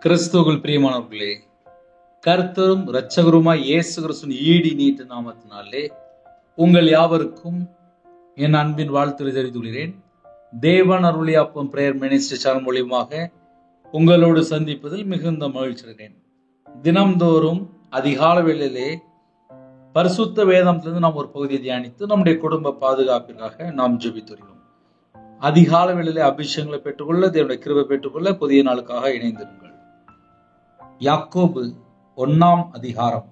கிறிஸ்துவுக்குள் பிரியமானவர்களே, கர்த்தரும் இரட்சகருமாய் இயேசு கிறிஸ்துவின் ஈடி நீட்டு நாமத்தினாலே உங்கள் யாவருக்கும் என் அன்பின் வாழ்த்துக்களை தெரிவித்துக் கொள்கிறேன். தேவன் அருளிய அப்பம் பிரேயர் மினிஸ்ட்ரி சேனல் மூலியமாக உங்களோடு சந்திப்பதில் மிகுந்த மகிழ்ச்சி அடைகிறேன். தினம்தோறும் அதிகால வேளையிலே பரிசுத்த வேதத்திலிருந்து நாம் ஒரு பகுதியை தியானித்து நம்முடைய குடும்ப பாதுகாப்பிற்காக நாம் ஜெபித்து வருகிறோம். அதிகால வேளையிலே அபிஷேகங்களை பெற்றுக்கொள்ள, தேவனுடைய கிருபை பெற்றுக்கொள்ள புதிய நாளுக்காக இணைந்திருங்கள். யாக்கோபு 1 அதிகாரம்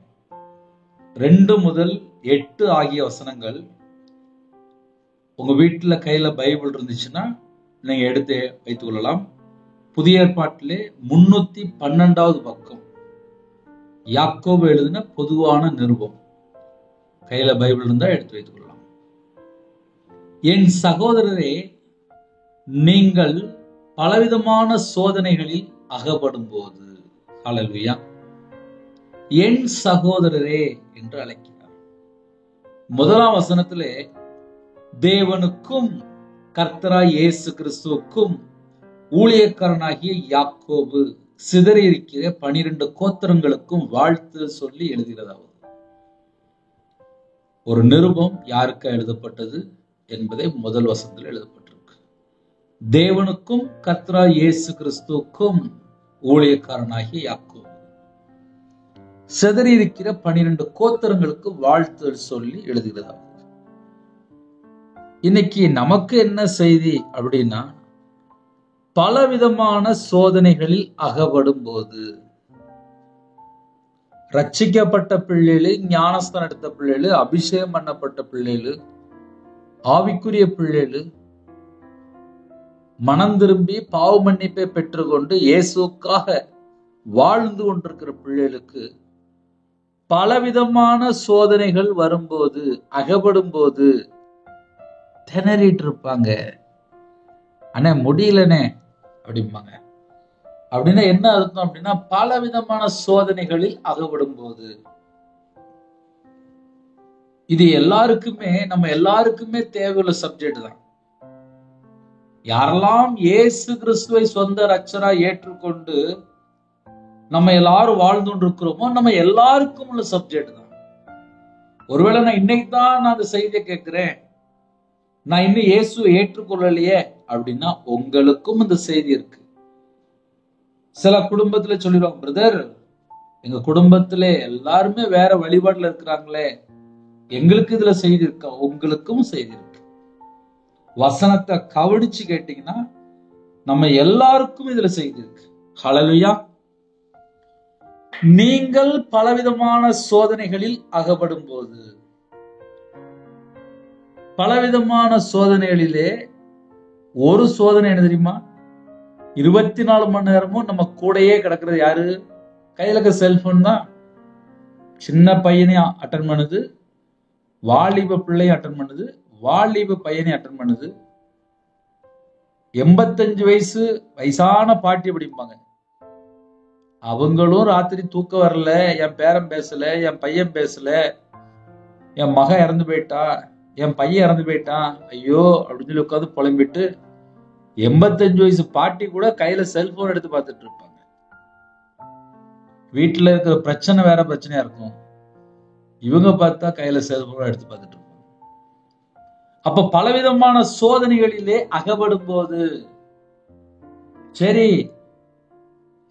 2 முதல் 8 ஆகிய வசனங்கள். உங்க வீட்டுல கையில பைபிள் இருந்துச்சுன்னா நீங்க எடுத்து வைத்துக் கொள்ளலாம். புதிய ஏற்பாட்டிலே 312வது பக்கம், யாக்கோபு எழுதின பொதுவான நிருபம். கையில பைபிள் இருந்தா எடுத்து வைத்துக் கொள்ளலாம். என் சகோதரரே, நீங்கள் பலவிதமான சோதனைகளில் அகப்படும் போது, ஹல்லேலூயா, என் சகோதரரே என்று அழைக்கிறார். 1ஆம் வசனத்திலே தேவனுக்கும் கர்த்தராய் இயேசு கிறிஸ்துவுக்கும் ஊழியக்காரனாகிய யாக்கோபு சிதறி இருக்கிற 12 கோத்திரங்களுக்கும் வாழ்த்து சொல்லி எழுதுகிறதாவது. ஒரு நிருபம் யாருக்கு எழுதப்பட்டது என்பதை முதல் வசனத்தில் எழுதப்பட்டிருக்கு. தேவனுக்கும் கர்த்தராய் இயேசு கிறிஸ்துவுக்கும் ஊழியக்காரனாகிய யாக்கோபு சிதறி இருக்கிற 12 கோத்திரங்களுக்கு வாழ்த்து சொல்லி எழுதுகிறதா. இன்னைக்கு நமக்கு என்ன செய்தி அப்படின்னா, பலவிதமான சோதனைகளில் அகப்படும் போது, ரட்சிக்கப்பட்ட பிள்ளைகளு, ஞானஸ்தானம் எடுத்த பிள்ளைகளு, அபிஷேகம் பண்ணப்பட்ட பிள்ளைகளு, ஆவிக்குரிய பிள்ளைகளு, மனம் திரும்பி பாவ மன்னிப்பை பெற்றுக்கொண்டு இயேசுக்காக வாழ்ந்து கொண்டிருக்கிற பிள்ளைகளுக்கு பலவிதமான சோதனைகள் வரும்போது, அகப்படும் போது திணறிட்டு இருப்பாங்க. அண்ணே முடியலனே அப்படிம்பாங்க. அப்படின்னா என்ன அர்த்தம் அப்படின்னா, பலவிதமான சோதனைகளில் அகப்படும் போது. இது எல்லாருக்குமே, நம்ம எல்லாருக்குமே தேவையுள்ள சப்ஜெக்ட் தான். யாரெல்லாம் இயேசு கிறிஸ்துவை சொந்த ரட்சகரா ஏற்றுக்கொண்டு நம்ம எல்லாரும் வாழ்ந்து கொண்டிருக்கிறோமோ, நம்ம எல்லாருக்கும் உள்ள சப்ஜெக்ட் தான். ஒருவேளை நான் இன்னைக்கு தான் நான் அந்த செய்தியை கேட்கிறேன், நான் இன்னும் இயேசுவை ஏற்றுக்கொள்ளலையே அப்படின்னா, உங்களுக்கும் இந்த செய்தி இருக்கு. சில குடும்பத்துல சொல்லிடுவாங்க, பிரதர் எங்க குடும்பத்திலே எல்லாருமே வேற வழிபாடுல இருக்கிறாங்களே, எங்களுக்கு இதுல செய்தி இருக்கா? உங்களுக்கும் செய்தி இருக்கு. வசனத்தை கவனிச்சு கேட்டீங்கன்னா நம்ம எல்லாருக்கும் இதுல செய்தி இருக்கு. ஹல்லேலூயா. நீங்கள் பலவிதமான சோதனைகளில் அகப்படும் போது, பலவிதமான சோதனைகளிலே ஒரு சோதனை என்ன தெரியுமா? 24 மணி நேரமும் நம்ம கூடயே கிடக்கிறது யாரு? கையில இருக்க செல்போன் தான். சின்ன பையனையும் அட்டன் பண்ணுது, வாலிப பிள்ளையும் அட்டன் பண்ணுது, வாலிப பையனை அட்டன் பண்ணுது. 85 வயசான பாட்டி படிப்பாங்க, அவங்களும் ராத்திரி தூக்கம் வரல, என் பேரன் பேசல, என் பையன் பேசல, என் மகன் இறந்து போயிட்டா, என் பையன் இறந்து போயிட்டான், ஐயோ அப்படின்னு சொல்லி உட்காந்து புலம்பிட்டு 85 பாட்டி கூட கையில செல்போன் எடுத்து பார்த்துட்டு இருப்பாங்க. வீட்டுல இருக்கிற பிரச்சனை வேற பிரச்சனையா இருக்கும், இவங்க பார்த்தா கையில செல்போன் எடுத்து பார்த்துட்டு இருப்பாங்க. அப்ப பலவிதமான சோதனைகளிலே அகப்படும் போது, சரி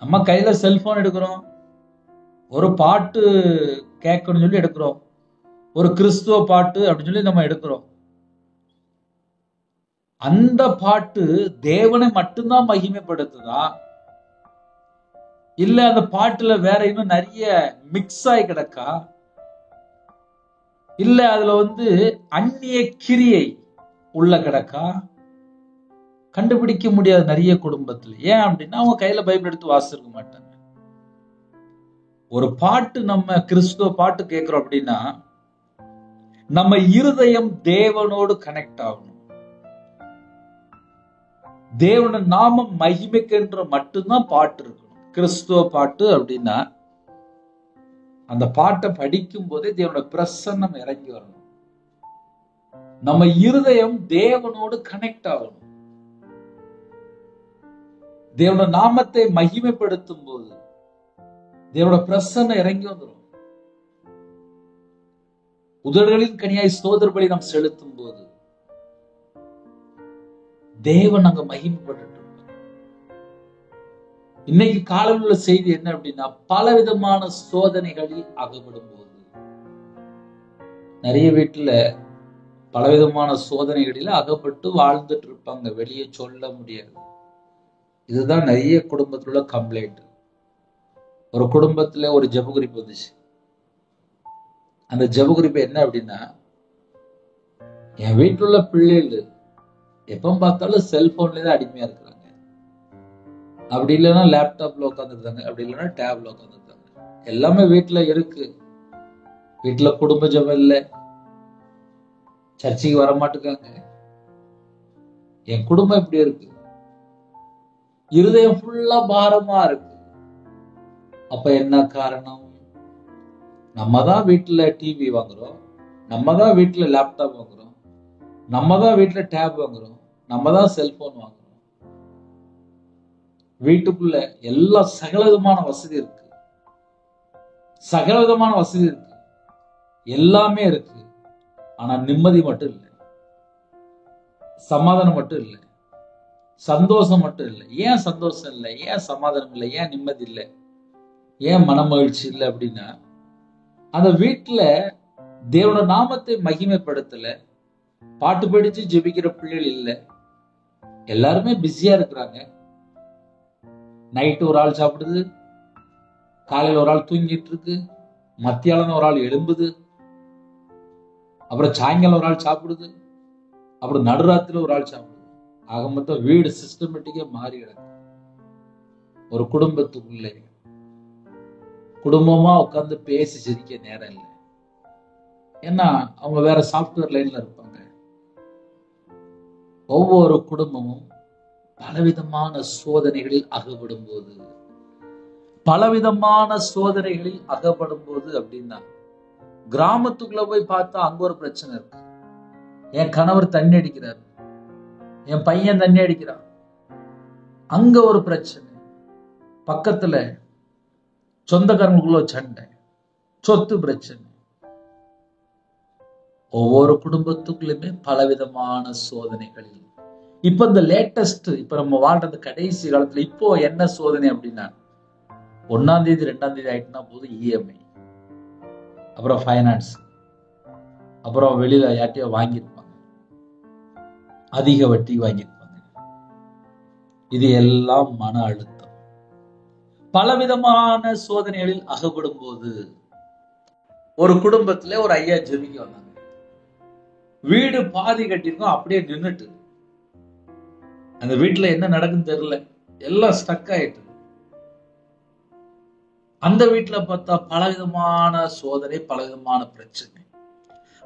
நம்ம கையில செல்போன் எடுக்கிறோம், ஒரு பாட்டு கேட்கணும்னு சொல்லி எடுக்கிறோம், ஒரு கிறிஸ்துவ பாட்டு அப்படின்னு சொல்லி நம்ம எடுக்கிறோம். அந்த பாட்டு தேவனை மட்டும்தான் மகிமைப்படுத்துதா, இல்ல அந்த பாட்டுல வேற இன்னும் நிறைய மிக்ஸ் ஆகி கிடக்கா, இல்ல அதுல அந்நிய கிரியை உள்ள கிடக்கா? கண்டுபிடிக்க முடியாது நிறைய குடும்பத்துல. ஏன் அப்படின்னா, அவங்க கையில பைபிள் எடுத்து வாசிச்சிருக்க மாட்டாங்க. ஒரு பாட்டு, நம்ம கிறிஸ்துவ பாட்டு கேட்கிறோம் அப்படின்னா நம்ம இருதயம் தேவனோடு கனெக்ட் ஆகணும். தேவன நாமம் மகிமைக்கென்ற மட்டும்தான் பாட்டு இருக்கணும். கிறிஸ்துவ பாட்டு அப்படின்னா அந்த பாட்டை படிக்கும் போதே தேவனோட பிரசன்னம் இறங்கி வரணும். நம்ம இருதயம் தேவனோடு கனெக்ட் ஆகணும். தேவனோட நாமத்தை மகிமைப்படுத்தும் போது தேவனோட பிரசன்னம் இறங்கி வந்துடும். உதடுகளின் கனியாய் ஸ்தோத்திர பலி நாம் செலுத்தும் போது தேவன் அங்க மகிமைப்பட்டு. இன்னைக்கு காலையில் உள்ள செய்தி என்ன அப்படின்னா, பலவிதமான சோதனைகளில் அகப்படும் போது நிறைய வீட்டுல பலவிதமான சோதனைகளில் அகப்பட்டு வாழ்ந்துட்டு இருப்பாங்க, வெளியே சொல்ல முடியாது. இதுதான் நிறைய குடும்பத்தில் உள்ள கம்ப்ளைண்ட். ஒரு குடும்பத்துல ஒரு ஜெப குறிப்பு வந்துச்சு. அந்த ஜெப குறிப்பு என்ன அப்படின்னா, என் வீட்டுல உள்ள பிள்ளைகள் எப்ப பார்த்தாலும் செல்போன்ல தான் அடிமையா இருக்கிறாங்க, அப்படி இல்லைன்னா லேப்டாப்ல உட்காந்துருந்தாங்க, அப்படி இல்லைன்னா டேப்ல உட்காந்துருந்தாங்க. எல்லாமே வீட்டுல இருக்கு, வீட்டுல குடும்ப ஜெபம் இல்லை, சர்ச்சைக்கு வர மாட்டேங்காங்க. என் குடும்பம் இப்படி இருக்கு, இருதயம் ஃபுல்லா பாரமா இருக்கு. அப்ப என்ன காரணம்? நம்ம தான் வீட்டுல டிவி வாங்குறோம், நம்ம தான் வீட்டுல லேப்டாப் வாங்குறோம், நம்ம தான் வீட்டுல டேப் வாங்குறோம், நம்ம தான் செல்போன் வாங்குறோம். வீட்டுக்குள்ள எல்லா சகலவிதமான வசதி இருக்கு, சகலவிதமான வசதி இருக்கு, எல்லாமே இருக்கு. ஆனா நிம்மதி மட்டும் இல்லை, சமாதானம் மட்டும் இல்லை, சந்தோஷம் மட்டும் இல்லை. ஏன் சந்தோஷம் இல்லை, ஏன் சமாதானம் இல்லை, ஏன் நிம்மதி இல்லை, ஏன் மன மகிழ்ச்சி இல்லை அப்படின்னா, அந்த வீட்டுல தேவனோட நாமத்தை மகிமைப்படுத்தல, பாட்டு படிச்சு ஜெபிக்கிற பிள்ளைகள் இல்லை, எல்லாருமே பிஸியா இருக்கிறாங்க. நைட்டு ஒரு ஆள் சாப்பிடுது, காலையில் ஒரு ஆள் தூங்கிட்டு இருக்கு, மத்தியானம் ஒரு ஆள் எழும்புது, அப்புறம் சாயங்காலம் ஒரு ஆள் சாப்பிடுது, அப்புறம் நடுராத்திரில ஒரு ஆள் சாப்பிடுது. ஆக மொத்தம் வீடு சிஸ்டமேட்டிக்கா மாறி கிடக்கு. ஒரு குடும்பத்துக்குள்ளே குடும்பமா உட்கார்ந்து பேசி சிரிக்க நேரம் இல்லை. ஏன்னா அவங்க வேற சாஃப்ட்வேர் லைன்ல இருப்பாங்க. ஒவ்வொரு குடும்பமும் பலவிதமான சோதனைகளில் அகப்படும் போது, பலவிதமான சோதனைகளில் அகப்படும் போது அப்படின்னா, கிராமத்துக்குள்ள போய் பார்த்தா அங்க ஒரு பிரச்சனை இருக்கு. என் கணவர் தண்ணி அடிக்கிறார், என் பையன் தண்ணி அடிக்கிறான், அங்க ஒரு பிரச்சனை. பக்கத்துல சொந்தக்காரங்களுக்குள்ள சண்டை, சொத்து பிரச்சனை. ஒவ்வொரு குடும்பத்துக்குள்ளுமே பலவிதமான சோதனைகளில். இப்ப இந்த லேட்டஸ்ட், இப்ப நம்ம வாழ்றது கடைசி காலத்துல இப்போ என்ன சோதனை அப்படின்னா, 1ஆம் தேதி 2ஆம் தேதி ஆயிட்டுனா போது இஎம்ஐ, அப்புறம் ஃபைனான்ஸ், அப்புறம் வெளியில யார்ட்டையோ வாங்கியிருப்பாங்க, அதிக வட்டி வாங்கியிருப்பாங்க. இது எல்லாம் மன அழுத்தம். பலவிதமான சோதனைகளில் அகப்படும் போது ஒரு குடும்பத்துல ஒரு ஐயா ஜெபிக்க வந்தாங்க. வீடு பாதி கட்டிருக்கோம், அப்படியே நின்னுட்டு, அந்த வீட்டுல என்ன நடக்குன்னு தெரியல, எல்லாம் ஸ்டக் ஆயிட்டு. அந்த வீட்டுல பார்த்தா பலவிதமான சோதனை, பலவிதமான பிரச்சனை,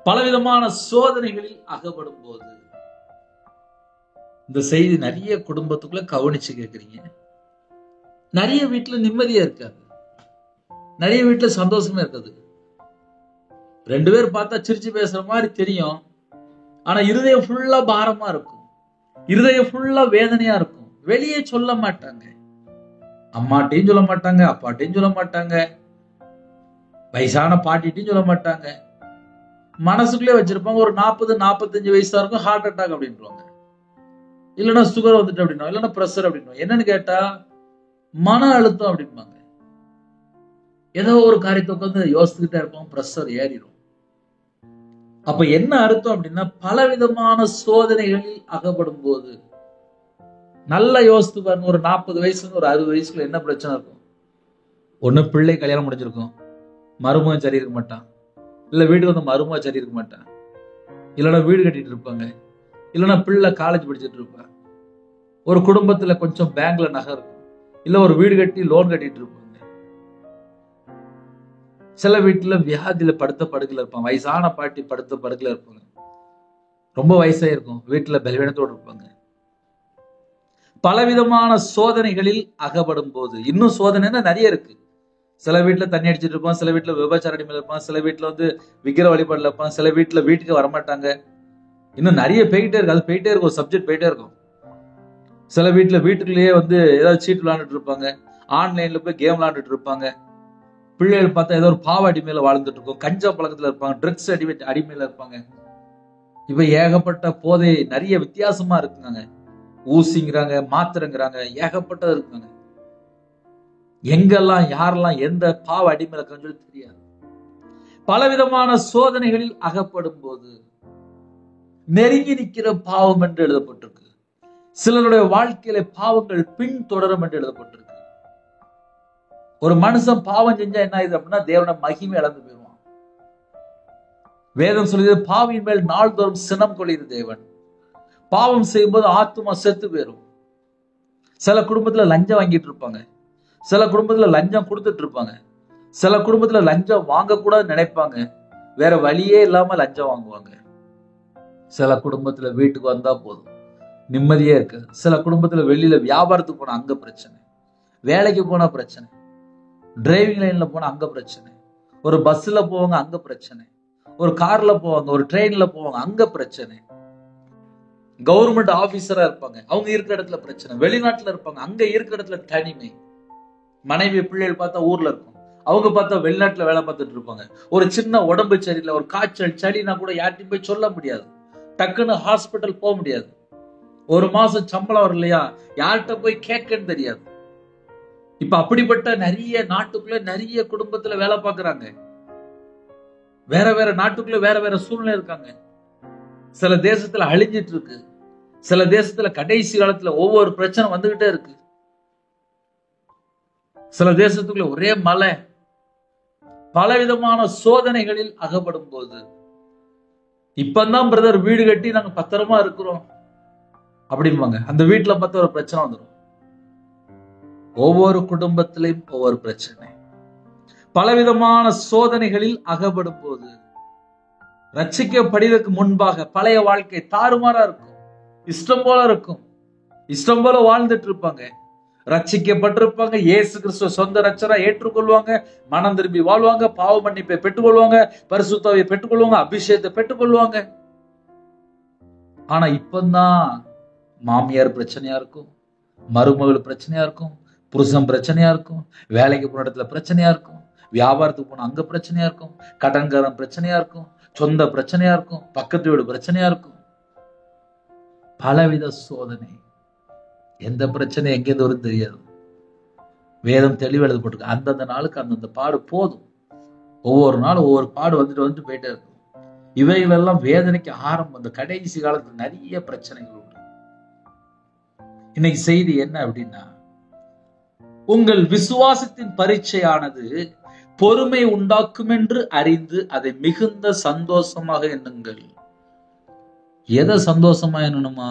பலவிதமான சோதனைகளில் அகப்படும் போது, இந்த செய்தி நிறைய குடும்பத்துக்குள்ள கவனிச்சு கேட்கறீங்க. நிறைய வீட்டுல நிம்மதியா இருக்காது, நிறைய வீட்டுல சந்தோஷமா இருக்காது. 2 பேர் பார்த்தா சிரிச்சு பேசுற மாதிரி தெரியும், ஆனா இருதயம் ஃபுல்லா பாரமா இருக்கும், இருதயம் ஃபுல்லா வேதனையா இருக்கும். வெளியே சொல்ல மாட்டாங்க, அம்மாட்டையும் சொல்ல மாட்டாங்க, அப்பாட்டையும் சொல்ல மாட்டாங்க, வயசான பாட்டிட்டையும் சொல்ல மாட்டாங்க. மனசுக்குள்ளே வச்சிருப்பாங்க. ஒரு 40-45 வயசா இருக்கும், ஹார்ட் அட்டாக் அப்படின்றாங்க, இல்லைன்னா சுகர் வந்துட்டு அப்படின்னா, இல்லைன்னா பிரஷர் அப்படின்னா. என்னன்னு கேட்டா மன அழுத்தம் அப்படின்பாங்க. ஏதோ ஒரு காரியத்தை உட்காந்து யோசிச்சுக்கிட்டே இருப்போம், பிரஷர் ஏறிடும். அப்ப என்ன அர்த்தம் அப்படின்னா, பலவிதமான சோதனைகளில் அகப்படும் போது, நல்லா யோசித்து பாருங்க. ஒரு 40 வயசுல ஒரு 60 வயசுல என்ன பிரச்சனை இருக்கும்? ஒண்ணு பிள்ளை கல்யாணம் முடிஞ்சிருக்கும், மருமகன் சரி இருக்க மாட்டான், இல்ல வீட்டுக்கு வந்து மருமக சரி இருக்க மாட்டான், இல்லைன்னா வீடு கட்டிட்டு இருப்பாங்க, இல்லைன்னா பிள்ளை காலேஜ் படிச்சுட்டு இருப்பாங்க. ஒரு குடும்பத்துல கொஞ்சம் பேங்க்ல நகை இருக்கும், இல்ல ஒரு வீடு கட்டி லோன் கட்டிட்டு இருப்பாங்க. சில வீட்டுல வியாதியில படுத்த படுக்கையில இருப்பாங்க, வயசான பாட்டி படுத்த படுக்கையில இருப்பாங்க, ரொம்ப வயசா இருக்கும், வீட்டுல பலவீனத்தோடு இருப்பாங்க. பலவிதமான சோதனைகளில் அகப்படும் போது, இன்னும் சோதனைன்னா நிறைய இருக்கு. சில வீட்டுல தண்ணி அடிச்சிட்டு இருப்பான், சில வீட்டுல விபச்சார அடிமையில இருப்பான், சில வீட்டுல வந்து விக்கிர வழிபாடுல இருப்பான், சில வீட்டுல வீட்டுக்கு வரமாட்டாங்க. இன்னும் நிறைய போயிட்டே இருக்கு, அது போயிட்டே இருக்கும், சப்ஜெக்ட் போயிட்டே இருக்கும். சில வீட்டுக்குள்ளேயே ஏதாவது சீட்டு விளையாண்டுட்டு இருப்பாங்க, ஆன்லைன்ல போய் கேம் விளையாண்டுட்டு இருப்பாங்க. பிள்ளைகள் பார்த்தா ஏதோ ஒரு பாவ அடிமையில வாழ்ந்துட்டு இருக்கும், கஞ்சா பழக்கத்துல இருப்பாங்க, ட்ரக்ஸ் அடிமையில இருப்பாங்க. இப்ப ஏகப்பட்ட போதை நிறைய வித்தியாசமா இருக்குங்க. ஊசிங்கிறாங்க, மாத்திரைங்கிறாங்க, ஏகப்பட்டது இருக்குங்க. எங்கெல்லாம் யாரெல்லாம் எந்த பாவ அடிமையில இருக்கான்னு சொல்லி தெரியாது. பலவிதமான சோதனைகளில் அகப்படும் போது நெருங்கி நிற்கிற பாவம் என்று எழுதப்பட்டிருக்கு. சிலருடைய வாழ்க்கையில பாவங்கள் பின் தொடரும் என்று எழுதப்பட்டிருக்கு. ஒரு மனுஷன் பாவம் செஞ்சா என்ன ஆகுது அப்படின்னா தேவன மகிமை இழந்து போயிடுவான். வேதம் சொல்லுது, பாவியின் மேல் நாள்தோறும் சினம் கொள்ளுகிற தேவன். பாவம் செய்யும்போது ஆத்துமா செத்து போயிடும். சில குடும்பத்துல லஞ்சம் வாங்கிட்டு இருப்பாங்க, சில குடும்பத்துல லஞ்சம் கொடுத்துட்டு இருப்பாங்க, சில குடும்பத்துல லஞ்சம் வாங்கக்கூடாது நினைப்பாங்க, வேற வழியே இல்லாம லஞ்சம் வாங்குவாங்க. சில குடும்பத்துல வீட்டுக்கு வந்தா போதும் நிம்மதியே இருக்கு. சில குடும்பத்துல வெளியில வியாபாரத்துக்கு போனா அங்க பிரச்சனை, வேலைக்கு போனா பிரச்சனை, டிரைவிங் லைன்ல போனா அங்க பிரச்சனை, ஒரு பஸ்ல போவாங்க அங்க பிரச்சனை, ஒரு கார்ல போவாங்க, ஒரு ட்ரெயின்ல போவாங்க அங்க பிரச்சனை. கவர்மெண்ட் ஆபீசரா இருப்பாங்க, அவங்க இருக்கிற இடத்துல பிரச்சனை. வெளிநாட்டுல இருப்பாங்க, அங்க இருக்கிற இடத்துல தனிமை. மனைவி பிள்ளைகள் பார்த்தா ஊர்ல இருக்கும், அவங்க பார்த்தா வெளிநாட்டுல வேலை பார்த்துட்டு இருப்பாங்க. ஒரு சின்ன உடம்பு சரியில்லை, ஒரு காய்ச்சல் சளினா கூட யார்ட்டையும் போய் சொல்ல முடியாது, டக்குன்னு ஹாஸ்பிட்டல் போக முடியாது. ஒரு மாசம் சம்பளம் வரலையா யார்கிட்ட போய் கேட்கன்னு தெரியாது. இப்ப அப்படிப்பட்ட நிறைய நாட்டுக்குள்ள நிறைய குடும்பத்துல வேலை பார்க்கறாங்க, வேற வேற நாட்டுக்குள்ள வேற வேற சூழ்நிலை இருக்காங்க. சில தேசத்துல அழிஞ்சிட்டு இருக்கு, சில தேசத்துல கடைசி காலத்துல ஒவ்வொரு பிரச்சனை வந்துகிட்டே இருக்கு. சில தேசத்துக்குள்ள ஒரே மழை, பலவிதமான சோதனைகளில் அகப்படும் போது இப்பதான் பிரதர் வீடு கட்டி நாங்க பத்திரமா இருக்கிறோம் அப்படிம்பாங்க. அந்த வீட்டுல பார்த்தா ஒரு பிரச்சனை வந்துடும். ஒவ்வொரு குடும்பத்திலையும் ஒவ்வொரு பிரச்சனை, பலவிதமான சோதனைகளில் அகப்படும் போது ரட்சிக்கப்படுவதற்கு முன்பாக பழைய வாழ்க்கை தாறுமாறா இருக்கும், இஷ்டம் போல இருக்கும், இஷ்டம் போல வாழ்ந்துட்டு இருப்பாங்க. ரட்சிக்கப்பட்டிருப்பாங்க, இயேசு கிறிஸ்துவ சொந்த ரட்சகரா ஏற்றுக்கொள்வாங்க, மனம் திரும்பி வாழ்வாங்க, பாவ மன்னிப்பை பெற்றுக்கொள்வாங்க, பரிசுத்த ஆவியை பெற்றுக்கொள்வாங்க, அபிஷேகத்தை பெற்றுக்கொள்வாங்க. ஆனா இப்பதான் மாமியார் பிரச்சனையா இருக்கும், மருமகள் பிரச்சனையா இருக்கும், புருஷன் பிரச்சனையா இருக்கும், வேலைக்கு போன இடத்துல பிரச்சனையா இருக்கும், வியாபாரத்துக்கு போன அங்க பிரச்சனையா இருக்கும், கடன்காரன் பிரச்சனையா இருக்கும், சொந்த பிரச்சனையா இருக்கும், பக்கத்து வீடு பிரச்சனையா இருக்கும். பலவித சோதனை, எந்த பிரச்சனை எங்கேருந்து வரும் தெரியாது. வேதம் தெளிவு எழுதப்பட்டிருக்கு, அந்தந்த நாளுக்கு அந்தந்த பாடு போதும். ஒவ்வொரு நாளும் ஒவ்வொரு பாடு வந்துட்டு போயிட்டே இருக்கும். இவைகளெல்லாம் வேதனைக்கு ஆரம்பம். அந்த கடைசி காலத்துல நிறைய பிரச்சனைகள் உண்டு. இன்னைக்கு செய்தி என்ன அப்படின்னா, உங்கள் விசுவாசத்தின் பரீட்சையானது பொறுமை உண்டாக்கும் என்று அறிந்து அதை மிகுந்த சந்தோஷமாக எண்ணுங்கள். எதை சந்தோஷமா எண்ணணுமா?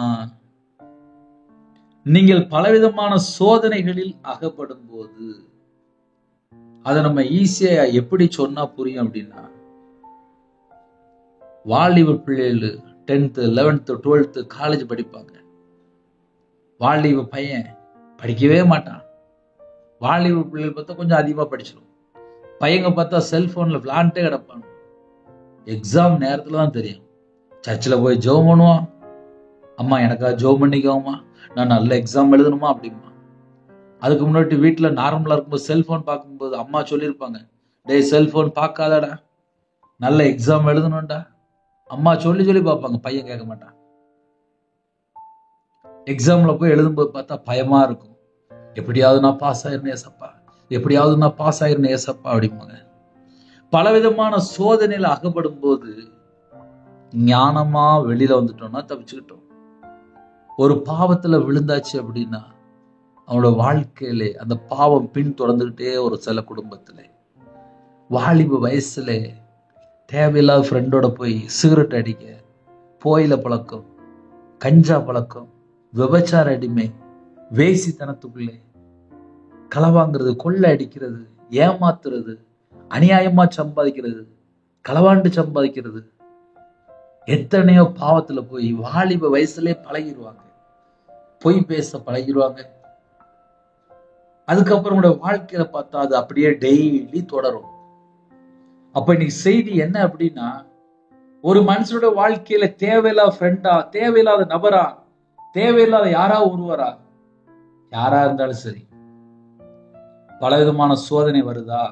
நீங்கள் பலவிதமான சோதனைகளில் அகப்படும் போது அதை நம்ம ஈஸியா எப்படி சொன்னா புரியும் அப்படின்னா, வாலிப பிள்ளைகள் 10th 11th 12th காலேஜ் படிப்பாங்க. வாலிப பையன் படிக்கவே மாட்டான், வாலிப பிள்ளைகள் பார்த்தா கொஞ்சம் அதிகமா படிச்சிடும். பையங்க பார்த்தா செல்போன்ல விளாண்டே கிடப்பாங்க. எக்ஸாம் நேரத்துல தான் தெரியும். சர்ச்சில் போய் ஜெபம் பண்ணுவான், அம்மா எனக்காக ஜெபம் பண்ணிக்கோமா, நான் நல்ல எக்ஸாம் எழுதணுமா அப்படிமா. அதுக்கு முன்னாடி வீட்டுல நார்மலா இருக்கும்போது செல்போன் பார்க்கும்போது அம்மா சொல்லியிருப்பாங்க, டேய் செல்போன் பார்க்காதடா, நல்ல எக்ஸாம் எழுதணும்டா. அம்மா சொல்லி பார்ப்பாங்க, பையன் கேட்க மாட்டான். எக்ஸாம்ல போய் எழுதும்போது பார்த்தா பயமா இருக்கும், எப்படியாவது நான் பாஸ் ஆயிருந்தேன் ஏசப்பா, எப்படியாவது நான் பாஸ் ஆயிருந்தேன் ஏசப்பா அப்படிம்பாங்க. பலவிதமான சோதனையில அகப்படும் போது ஞானமா வெளியில வந்துட்டோம்னா தப்பிச்சுக்கிட்டோம். ஒரு பாவத்துல விழுந்தாச்சு அப்படின்னா அவனோட வாழ்க்கையிலே அந்த பாவம் பின் தொடர்ந்துகிட்டே ஒரு சில குடும்பத்துல வாலிப வயசுல தேவையில்லாத ஃப்ரெண்டோட போய் சிகரெட் அடிக்க, போயில பழக்கம், கஞ்சா பழக்கம், விபச்சார அடிமை, வேசித்தனத்துக்குள்ளே களவாங்கிறது, கொள்ளை அடிக்கிறது, ஏமாத்துறது, அநியாயமா சம்பாதிக்கிறது, களவாண்டு சம்பாதிக்கிறது, எத்தனையோ பாவத்துல போய் வாலிப வயசுலயே பழகிடுவாங்க, பொய் பேச பழகிடுவாங்க. அதுக்கப்புறம் வாழ்க்கையில பார்த்தா அது அப்படியே டெய்லி தொடரும். அப்ப இன்னைக்கு செய்தி என்ன அப்படின்னா, ஒரு மனுஷனோட வாழ்க்கையில தேவையில்லாத ஃப்ரெண்டா, தேவையில்லாத நபரா, தேவையில்லாத யாரா ஒருவரா யாரா இருந்தாலும் சரி, பலவிதமான சோதனை வருதா,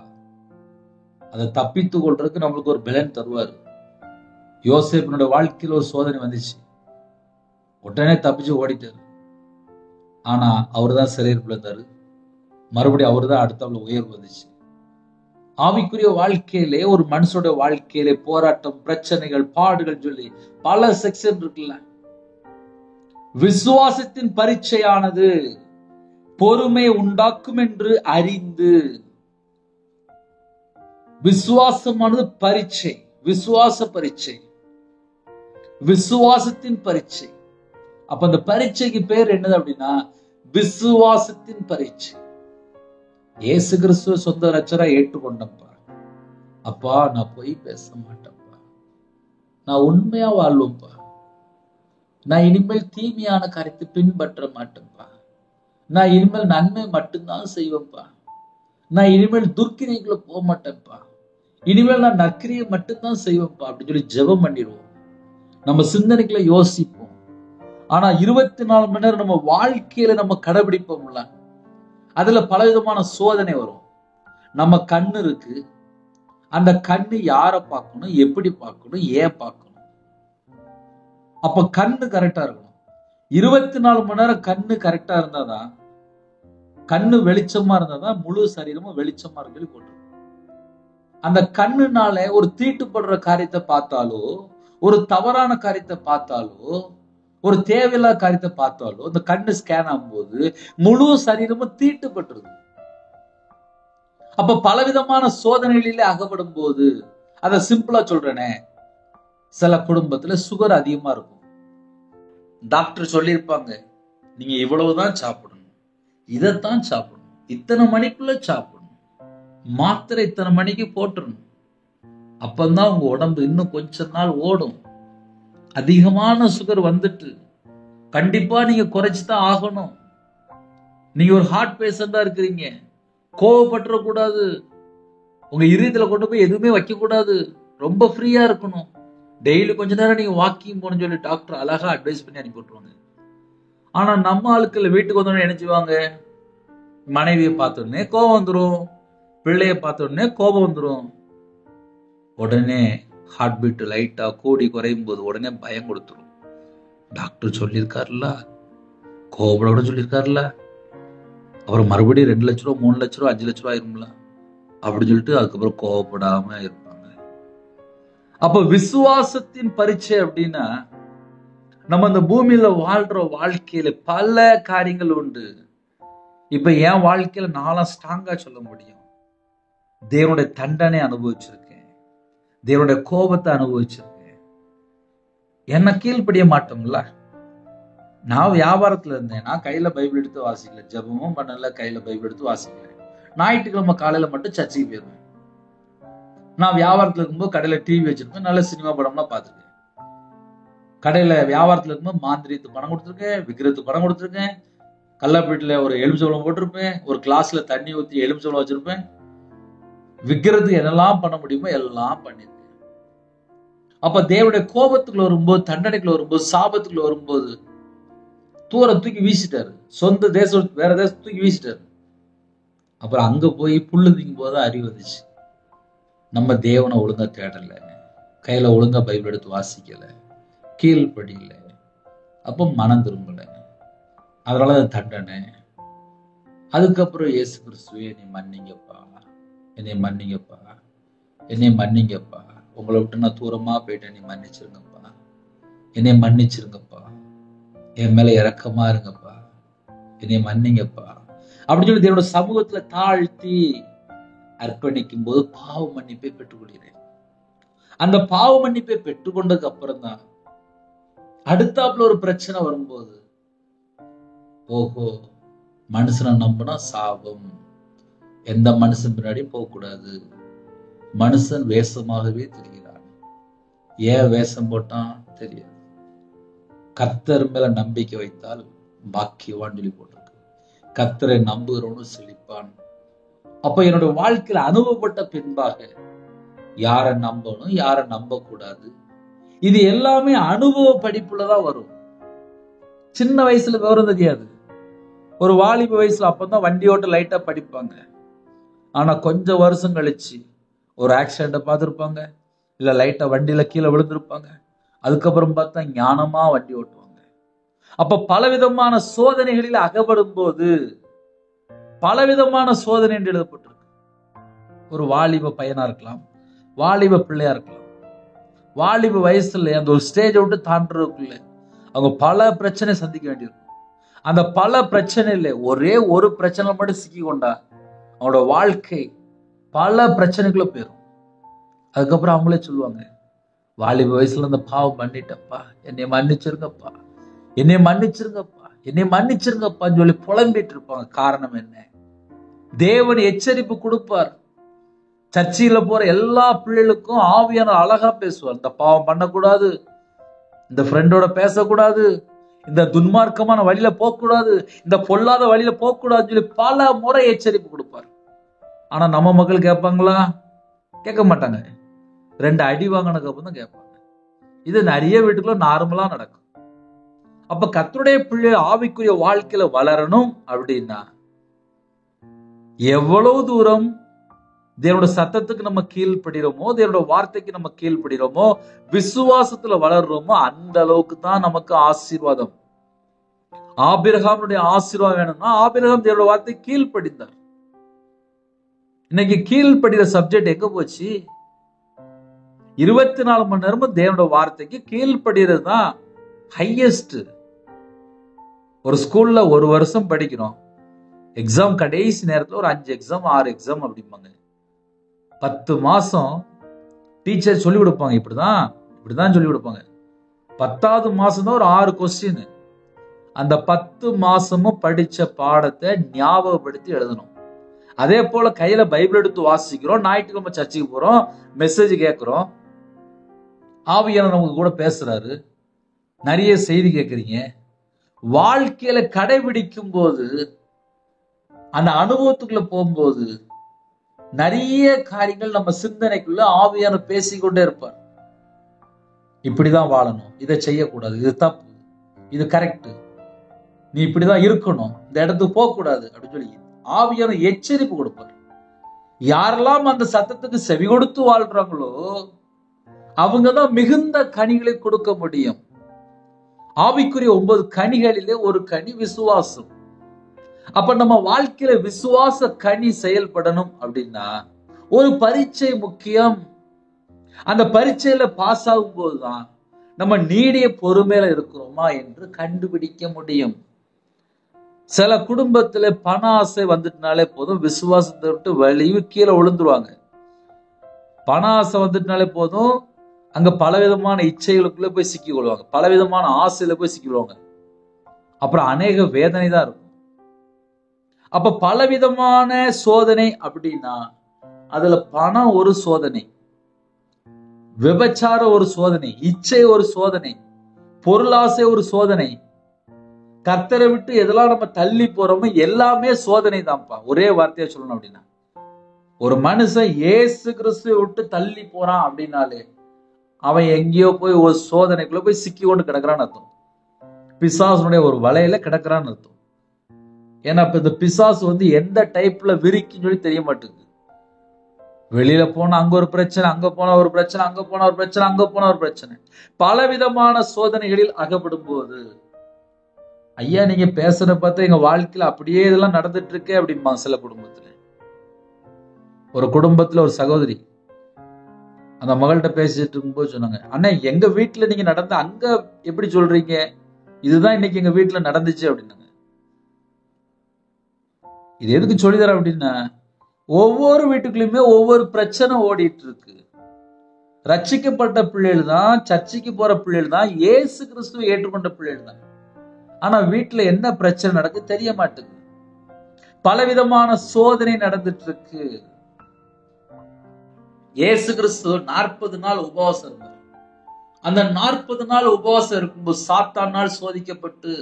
அதை தப்பித்து கொள்றதுக்கு நம்மளுக்கு ஒரு பலன் தருவார். யோசேப்பினுடைய வாழ்க்கையில் ஒரு சோதனை வந்துச்சு, உடனே தப்பிச்சு ஓடிட்டாரு. ஆனா அவரு தான் சிறையிருப்புல இருந்தாரு. மறுபடியும் அவரு தான் அடுத்தவள உயர்வு வந்துச்சு. ஆவிக்குரிய வாழ்க்கையிலே, ஒரு மனுஷனுடைய வாழ்க்கையிலே போராட்டம், பிரச்சனைகள், பாடுகள் சொல்லி பல செக்ஷன் இருக்குல்ல. விசுவாசத்தின் பரீட்சையானது பொறுமை உண்டாக்கும் என்று அறிந்து, விசுவாசமானது பரீட்சை, விசுவாச பரீட்சை, விசுவாசத்தின் பரீட்சை. அப்ப அந்த பரீட்சைக்கு பேர் என்னது அப்படின்னா விசுவாசத்தின் பரீட்சை. இயேசு கிறிஸ்துவ சொந்த ரட்சகரா ஏற்றுக்கொண்டப்பா, அப்பா நான் பொய் பேச மாட்டேன்ப்பா, நான் உண்மையா வாழ்வேன்ப்பா, நான் இனிமேல் தீமையான காரியத்தை பின்பற்ற மாட்டேன்ப்பா, நான் இனிமேல் நன்மை மட்டும்தான் செய்வேன்ப்பா, நான் இனிமேல் துர்க்கிரைக்குள்ள போக மாட்டேன்ப்பா, இனிமேல் நான் நற்கிரியை மட்டும்தான் செய்வேன்ப்பா அப்படின்னு சொல்லி ஜெபம் பண்ணிடுவோம். நம்ம சிந்தனைக்குள்ள யோசிப்போம். ஆனா 24 மணி நேரம் நம்ம வாழ்க்கையில நம்ம கடைபிடிப்போம்ல, அதுல பலவிதமான சோதனை வரும். நம்ம கண்ணு இருக்கு, அந்த கண்ணு யாரை பார்க்கணும், எப்படி பார்க்கணும், ஏன் பார்க்கணும். அப்ப கண்ணு கரெக்டா இருக்கணும். 24 மணி நேரம் கண்ணு கரெக்டா இருந்தாதான், கண்ணு வெளிச்சமா இருந்தாதான் முழு சரீரமும் வெளிச்சமா இருக்கு போட்டு. அந்த கண்ணுனால ஒரு தீட்டுப்படுற காரியத்தை பார்த்தாலோ, ஒரு தவறான காரியத்தை பார்த்தாலோ, ஒரு தேவையில்லாத காரியத்தை பார்த்தாலோ, இந்த கண்ணு ஸ்கேன் ஆகும்போது முழு சரீரமும் தீட்டுப்பட்டுருது. அப்ப பலவிதமான சோதனைகளிலே அகப்படும் போது, அத சிம்பிளா சொல்றேனே, சில குடும்பத்துல சுகர் அதிகமா இருக்கும். டாக்டர் சொல்லியிருப்பாங்க, நீங்க இவ்வளவுதான் சாப்பிடணும், இதைத்தான் சாப்பிடணும், இத்தனை மணிக்குள்ள சாப்பிடணும், மாத்திரை இத்தனை மணிக்கு போட்டுடணும், அப்பந்தான் உங்க உடம்பு இன்னும் கொஞ்ச நாள் ஓடும். அதிகமான சுகர் வந்துட்டு கண்டிப்பா நீங்க குறைச்சுதான் ஆகணும். நீங்க ஒரு ஹார்ட் பேஷண்டா இருக்கிறீங்க, கோவப்பட்டுற கூடாது, உங்க இதயத்துல கொண்டு போய் எதுவுமே வைக்க கூடாது, ரொம்ப ஃப்ரீயா இருக்கணும், டெய்லி கொஞ்ச நேரம் நீங்க வாக்கிங் போகணும்னு சொல்லி டாக்டர் அழகா அட்வைஸ் பண்ணி அனுப்பி விட்டுருவாங்க. ஆனா நம்ம ஆட்கள் வீட்டுக்கு வந்தோடனே நினைச்சுவாங்க, மனைவியை பார்த்த உடனே கோபம் வந்துடும், பிள்ளைய பார்த்த உடனே கோபம் வந்துடும், உடனே ஹார்ட் பீட் லைட்டா கூடி குறையும் போது உடனே பயம் கொடுத்துரும். டாக்டர் சொல்லியிருக்காருல்ல, கோபப்பட சொல்லியிருக்காருல்ல, அப்புறம் மறுபடியும் 2 லட்ச ரூபா 3 லட்ச ரூபா 5 லட்ச ரூபா ஆயிரும்ல அப்படின்னு சொல்லிட்டு அதுக்கப்புறம் கோபப்படாம இருப்பாங்க. அப்ப விசுவாசத்தின் பரீட்சை அப்படின்னா, நம்ம இந்த பூமியில வாழ்ற வாழ்க்கையில பல காரியங்கள் உண்டு. இப்ப என் வாழ்க்கையில நாளா ஸ்ட்ராங்கா சொல்ல முடியும், தேவனுடைய தண்டனை அனுபவிச்சிருக்கேன், தேவனுடைய கோபத்தை அனுபவிச்சிருக்கேன். என்ன கீழ்ப்படிய மாட்டோம்ல. நான் வியாபாரத்துல இருந்தேன், நான் கையில பைபிள் எடுத்து வாசிக்கல, ஜெபமும் பண்ணல, கையில பைபிள் எடுத்து வாசிக்கல. ஞாயிற்றுக்கிழமை காலையில மட்டும் சர்ச்சைக்கு போயிருவேன். நான் வியாபாரத்துல இருக்கும்போது கடையில டிவி வச்சிருப்பேன், நல்ல சினிமா படம்லாம் பார்த்துருக்கேன். கடையில வியாபாரத்துல இருக்கும்போது மாந்திரியத்துக்கு பணம் கொடுத்துருக்கேன், விக்கிரத்துக்கு பணம் கொடுத்துருக்கேன், கல்லாப்பீட்டுல ஒரு எலுமிச்சம்பழம் போட்டிருப்பேன், ஒரு கிளாஸ்ல தண்ணி ஊற்றி எலுமிச்சம்பழம் வச்சிருப்பேன். விக்கிரத்துக்கு என்னெல்லாம் பண்ண முடியுமோ எல்லாம் பண்ணிருக்கேன். அப்ப தேவனுடைய கோபத்துக்குள்ள வரும்போது, தண்டனைக்குள்ள வரும்போது, சாபத்துக்குள்ள வரும்போது தூரம் தூக்கி வீசிட்டாரு. சொந்த தேசம் வேற தேசம் தூக்கி வீசிட்டாரு. அப்புறம் அங்க போய் புல்லு திங்கும் போது அறிவு வந்துச்சு, நம்ம தேவனை ஒழுங்கா தேடல, கையில ஒழுங்கா பைபிள் எடுத்து வாசிக்கல, கீழ்படியில, அப்ப மனம் திரும்பல, அதனால தண்டனை. அதுக்கப்புறம் இயேசு கிறிஸ்துவே என்னை மன்னிங்கப்பா, என்னை மன்னிங்கப்பா, என்னை மன்னிங்கப்பா, உங்களை விட்டு நான் தூரமா போயிட்டு என்னை மன்னிச்சிருங்கப்பா, என்னை மன்னிச்சிருங்கப்பா, என் மேல இரக்கமா இருங்கப்பா, என்னை மன்னிங்கப்பா அப்படின்னு சொல்லி தேவனோட சமூகத்துல தாழ்த்தி அர்ப்பணிக்கும் போது பாவ மன்னிப்பை பெற்றுக்கொள்கிறேன். அந்த பாவ மன்னிப்பை பெற்றுக்கொண்டதுக்கு அப்புறம் தான் அடுத்தாப்புல ஒரு பிரச்சனை வரும்போது, ஓஹோ மனுஷனை நம்பினா சாபம், எந்த மனுஷன் பின்னாடி போக கூடாது, மனுஷன் வேஷமாகவே தெரிகிறான், ஏன் வேஷம் போட்டான் தெரியாது, கர்த்தர் மேல நம்பிக்கை வைத்தால் பாக்கியவான் சொல்லி போட்டிருக்கு, கர்த்தரை நம்புகிறவனும் செழிப்பான். அப்ப என்னோட வாழ்க்கையில அனுபவப்பட்ட பின்பாக யாரை நம்பணும், யாரை நம்ப கூடாது, இது எல்லாமே அனுபவ படிப்புலதான் வரும். சின்ன வயசுல விவரம் தெரியாது. ஒரு வாலிப வயசுல அப்பதான் வண்டி ஓட்ட லைட்டா படிப்பாங்க. ஆனா கொஞ்சம் வருஷம் கழிச்சு ஒரு ஆக்சிடென்ட பார்த்துருப்பாங்க, இல்ல லைட்டா வண்டியில கீழே விழுந்திருப்பாங்க. அதுக்கப்புறம் பார்த்தா ஞானமா வண்டி ஓட்டுவாங்க. அப்ப பலவிதமான சோதனைகளில் அகப்படும் போது பலவிதமான சோதனை என்று எழுதப்பட்டிருக்கு. ஒரு வாலிப பையனா இருக்கலாம், வாலிப பிள்ளையா இருக்கலாம். வாலிப வயசுல அந்த ஒரு ஸ்டேஜை விட்டு தாண்டறதுக்குள்ள அவங்க பல பிரச்சனை சந்திக்க வேண்டியிருக்கும். அந்த பல பிரச்சனையில ஒரே ஒரு பிரச்சனை மட்டும் சிக்கி கொண்டா அவனோட வாழ்க்கை பல பிரச்சனைக்குள்ள போயிடும். அதுக்கப்புறம் அவங்களே சொல்லுவாங்க, வாலிப வயசுல அந்த பாவம் பண்ணிட்டப்பா, என்னை மன்னிச்சிருங்கப்பா, என்னை மன்னிச்சிருங்கப்பா, என்னை மன்னிச்சிருங்கப்பான்னு சொல்லி புலம்பிட்டு இருப்பாங்க. காரணம் என்ன? தேவன் எச்சரிப்பு கொடுப்பார். சர்ச்சையில போற எல்லா பிள்ளைகளுக்கும் ஆவியான அழகா பேசுவார். இந்த பாவம் பண்ணக்கூடாது, இந்த ஃப்ரெண்டோட பேசக்கூடாது, இந்த துன்மார்க்கமான வழியில போகக்கூடாது, இந்த பொல்லாத வழியில போகக்கூடாதுன்னு சொல்லி பல முறை எச்சரிப்பு கொடுப்பார். ஆனா நம்ம மக்கள் கேட்பாங்களா? கேட்க மாட்டாங்க. 2 அடி வாங்கினதுக்கு அப்புறம் தான் கேட்பாங்க. இது நிறைய வீட்டுக்குள்ள நார்மலா நடக்கும். அப்ப கர்த்தருடைய பிள்ளை ஆவிக்குரிய வாழ்க்கையில வளரணும் அப்படின்னா எவ்வளவு தூரம் தேவனோட சத்தத்துக்கு நம்ம கீழ்ப்படுகிறோமோ, தேவனோட வார்த்தைக்கு நம்ம கீழ்ப்படுகிறோமோ, விசுவாசத்துல வளர்றோமோ, அந்த அளவுக்கு தான் நமக்கு ஆசீர்வாதம். ஆபிரகாமுடைய ஆசீர்வாதம் வேணும்னா ஆபிரகாம் தேவனோட வார்த்தை கீழ்ப்படிந்தார். இன்னைக்கு கீழ்ப்படிகிற சப்ஜெக்ட் எங்க போச்சு? 24 மணி நேரமும் தேவனோட வார்த்தைக்கு கீழ்ப்படுகிறது தான் ஹையஸ்ட். ஒரு ஸ்கூல்ல ஒரு வருஷம் படிக்கிறோம், எக்ஸாம் கடைசி நேரத்துல ஒரு 5 எக்ஸாம் 6 எக்ஸாம் அப்படிம்பாங்க. 10 மாசம் டீச்சர் சொல்லி கொடுப்பாங்க, இப்படிதான் சொல்லி கொடுப்பாங்க. 10வது மாசம் தான் ஒரு 6 கொஸ்டின். அந்த 10 மாசமும் படிச்ச பாடத்தை ஞாபகப்படுத்தி எழுதணும். அதே போல கையில பைபிள் எடுத்து வாசிக்கிறோம், ஞாயிற்றுக்கிழமை சர்ச்சுக்கு போறோம், மெசேஜ் கேட்கிறோம், ஆவியானவர் நமக்கு கூட பேசுறாரு, நிறைய செய்தி கேட்கறீங்க. வாழ்க்கையில கடைபிடிக்கும் போது, அந்த அனுபவத்துக்குள்ள போகும்போது நிறைய காரியங்கள் நம்ம சிந்தனைக்குள்ள ஆவியானவர் பேசிக்கொண்டே இருப்பார். இப்படிதான் வாழணும், இதை செய்யக்கூடாது, இது தப்பு, இது கரெக்ட், நீ இப்படிதான் இருக்கணும், இந்த இடத்துக்கு போக கூடாது அப்படின்னு சொல்லி ஆவியானவர் எச்சரிப்பு கொடுப்பார். யாரெல்லாம் அந்த சத்தத்துக்கு செவி கொடுத்து வாழ்றாங்களோ அவங்கதான் மிகுந்த கனிகளை கொடுக்க முடியும். ஆவிக்குரிய 9 கனிகளிலே ஒரு கனி விசுவாசம். அப்ப நம்ம வாழ்க்கையில விசுவாச கனி செயல்படணும் அப்படின்னா ஒரு பரீட்சை முக்கியம். அந்த பரீட்சையில பாஸ் ஆகும் போதுதான் நம்ம நீடிய பொறுமையில இருக்கிறோமா என்று கண்டுபிடிக்க முடியும். சில குடும்பத்துல பண ஆசை வந்துட்டுனாலே போதும், விசுவாசத்தை விட்டு வலிவு கீழே விழுந்துருவாங்க. பண ஆசை வந்துட்டுனாலே போதும், அங்க பலவிதமான இச்சைகளுக்குள்ள போய் சிக்கிக் கொள்வாங்க, பலவிதமான ஆசையில போய் சிக்கிடுவாங்க. அப்புறம் அநேக வேதனை தான் இருக்கும். அப்ப பலவிதமான சோதனை அப்படின்னா அதுல பணம் ஒரு சோதனை, விபச்சார ஒரு சோதனை, இச்சை ஒரு சோதனை, பொருளாசை ஒரு சோதனை, கர்த்தரை விட்டு எதெல்லாம் நம்ம தள்ளி போறோமோ எல்லாமே சோதனை தான்ப்பா. ஒரே வார்த்தையா சொல்லணும் அப்படின்னா, ஒரு மனுஷன் இயேசு கிறிஸ்துவை விட்டு தள்ளி போறான் அப்படின்னாலே அவன் எங்கேயோ போய் ஒரு சோதனைக்குள்ள போய் சிக்கி கொண்டு கிடக்குறான்னு அர்த்தம். பிசாசுடைய ஒரு வலையில கிடக்குறான்னு அர்த்தம். ஏன்னா இப்ப இந்த பிசாசு எந்த டைப்ல விரிக்குன்னு சொல்லி தெரிய மாட்டேங்குது. வெளியில போனா அங்க ஒரு பிரச்சனை, அங்க போனா ஒரு பிரச்சனை, அங்க போனா ஒரு பிரச்சனை, அங்க போனா ஒரு பிரச்சனை, பலவிதமான சோதனைகளில் அகப்படும் போது, ஐயா நீங்க பேசுற பார்த்தா எங்க வாழ்க்கையில அப்படியே இதெல்லாம் நடந்துட்டு இருக்கே அப்படிம்பாங்க சில குடும்பத்துல. ஒரு குடும்பத்துல ஒரு சகோதரி அந்த மகள்கிட்ட பேசிட்டு இருக்கும்போது சொன்னாங்க, அண்ணா எங்க வீட்டுல நீங்க நடந்த அங்க எப்படி சொல்றீங்க, இதுதான் இன்னைக்கு எங்க வீட்டுல நடந்துச்சு அப்படின்னாங்க. இது எதுக்கு சொல்லித்தர அப்படின்னா, ஒவ்வொரு வீட்டுக்குள்ளயுமே ஒவ்வொரு பிரச்சனை ஓடிட்டு இருக்கு. ரட்சிக்கப்பட்ட பிள்ளைகள் தான், சர்ச்சைக்கு போற பிள்ளைகள் தான், இயேசு கிறிஸ்துவை ஏற்றுக்கொண்ட பிள்ளைகள் தான். ஆனா வீட்டுல என்ன பிரச்சனை நடக்கு தெரிய மாட்டேங்குது. பலவிதமான சோதனை நடந்துட்டு இருக்கு. இயேசு கிறிஸ்து 40 நாள் உபவாசம் இருந்தார். அந்த 40 நாள் உபவாசம் இருக்கும்போது சாத்தானால் சோதிக்கப்பட்டு,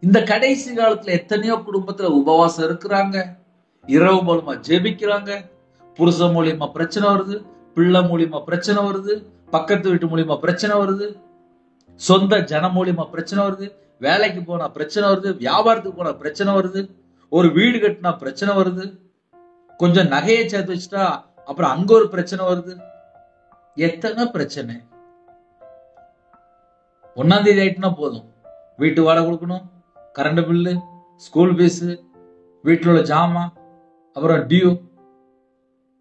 இந்த கடைசி காலத்துல எத்தனையோ குடும்பத்துல உபவாசம் இருக்கிறாங்க, இரவு மூலமா ஜெபிக்கிறாங்க, புருஷன் மூலியமா பிரச்சனை வருது, பிள்ளை மூலியமா பிரச்சனை வருது, பக்கத்து வீட்டு மூலியமா பிரச்சனை வருது, சொந்த ஜன மூலியமா பிரச்சனை வருது, வேலைக்கு போனா பிரச்சனை வருது, வியாபாரத்துக்கு போனா பிரச்சனை வருது, ஒரு வீடு கட்டினா பிரச்சனை வருது, கொஞ்சம் நகையை சேர்த்து வச்சுட்டா அப்புறம் அங்க ஒரு பிரச்சனை வருது. எத்தனை பிரச்சனை. 1ஆம் தேதி ஆயிட்டுனா போதும், வீட்டு வாடகை கொடுக்கணும், கரண்ட் பில்லு, ஸ்கூல் ஃபீஸ், வீட்டில் உள்ள ஜாமான், அப்புறம் டியூ,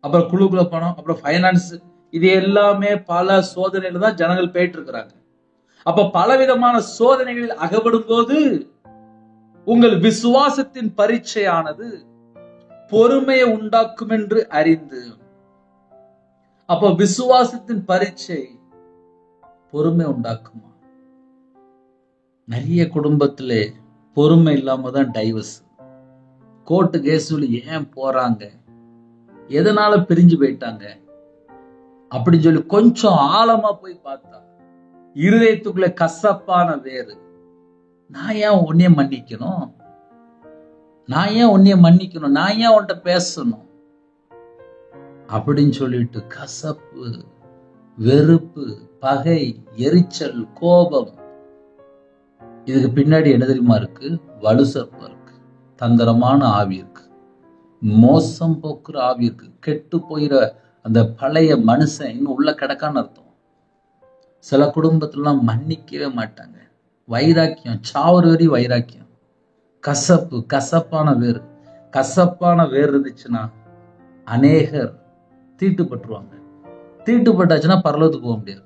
அப்புறம் குழுக்குள்ள பணம், அப்புறம் ஃபைனான்ஸ். இது எல்லாமே பல சோதனையில தான் ஜனங்கள் போயிட்டு இருக்கிறாங்க. அப்ப பலவிதமான சோதனைகளில் அகப்படும் போது உங்கள் விசுவாசத்தின் பரீட்சையானது பொறுமையை உண்டாக்கும் என்று அறிந்து. அப்ப விசுவாசத்தின் பரீட்சை பொறுமை உண்டாக்குமா? நிறைய குடும்பத்திலே பொறுமை இல்லாம தான் டைவர்ஸ், கோர்ட்டு கேஸ்ல ஏன் போறாங்க, எதனால பிரிஞ்சு போயிட்டாங்க அப்படின்னு சொல்லி கொஞ்சம் ஆழமா போய் பார்த்தா இருதயத்துக்குள்ள கசப்பான வேறு. நான் ஏன் உன்னைய மன்னிக்கணும், நான் ஏன் உன்னைய மன்னிக்கணும், நான் ஏன் உன்கிட்ட பேசணும் அப்படின்னு சொல்லிட்டு கசப்பு, வெறுப்பு, பகை, எரிச்சல், கோபம். இதுக்கு பின்னாடி என்ன தெரியுமா இருக்கு? வலுசற்பம் இருக்கு, தந்திரமான ஆவி இருக்கு, மோசம் போக்குற ஆவி இருக்கு, கெட்டு போயிற அந்த பழைய மனுஷன் இன்னும் உள்ள கிடக்கான்னு அர்த்தம். சில குடும்பத்திலாம் மன்னிக்கவே மாட்டாங்க, வைராக்கியம், சாவர வரி வைராக்கியம், கசப்பு, கசப்பான வேறு. கசப்பான வேறு இருந்துச்சுன்னா அநேகர் தீட்டுப்பட்டுருவாங்க. தீட்டுப்பட்டாச்சுன்னா பரலோகத்துக்கு போக முடியாது.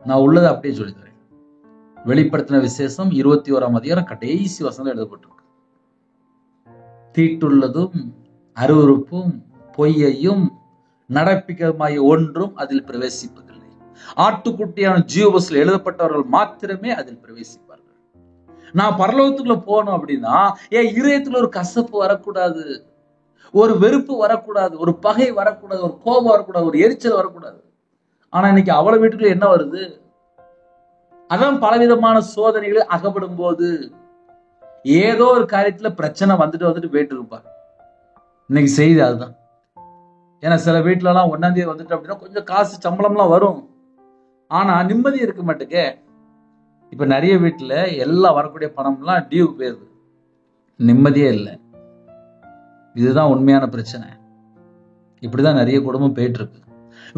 நான் உள்ளதை அப்படியே சொல்லித்தரேன். வெளிப்படுத்தின விசேஷம் 21ஆம் அதிகாரம் கடைசி வசனம் எழுதப்பட்டிருக்கு. தீட்டுள்ளதும் அருவருப்பும் பொய்யையும் நடப்பிக்கமாய் ஒன்றும் அதில் பிரவேசிப்பதில்லை. ஆட்டுக்குட்டியான ஜீவபஸ்ல எழுதப்பட்டவர்கள் மாத்திரமே அதில் பிரவேசிப்பார்கள். நான் பரலோகத்துக்குள்ள போகணும் அப்படின்னா என் இதயத்துல ஒரு கசப்பு வரக்கூடாது, ஒரு வெறுப்பு வரக்கூடாது, ஒரு பகை வரக்கூடாது, ஒரு கோபம் வரக்கூடாது, ஒரு எரிச்சல் வரக்கூடாது. ஆனா இன்னைக்கு அவளை வீட்டுக்குள்ள என்ன வருது? அதான் பலவிதமான சோதனைகள் அகப்படும் போது ஏதோ ஒரு காரியத்துல பிரச்சனை வந்துட்டு போயிட்டு இருப்பா. இன்னைக்கு செய்தி அதுதான். ஏன்னா சில வீட்டுல எல்லாம் 1ஆம் தேதி வந்துட்டு அப்படின்னா கொஞ்சம் காசு சம்பளம்லாம் வரும், ஆனா நிம்மதி இருக்க மாட்டேங்க. இப்ப நிறைய வீட்டுல எல்லாம் வரக்கூடிய பணம்லாம் டியூ போயிருது, நிம்மதியே இல்லை. இதுதான் உண்மையான பிரச்சனை. இப்படிதான் நிறைய குடும்பம் போயிட்டு இருக்கு.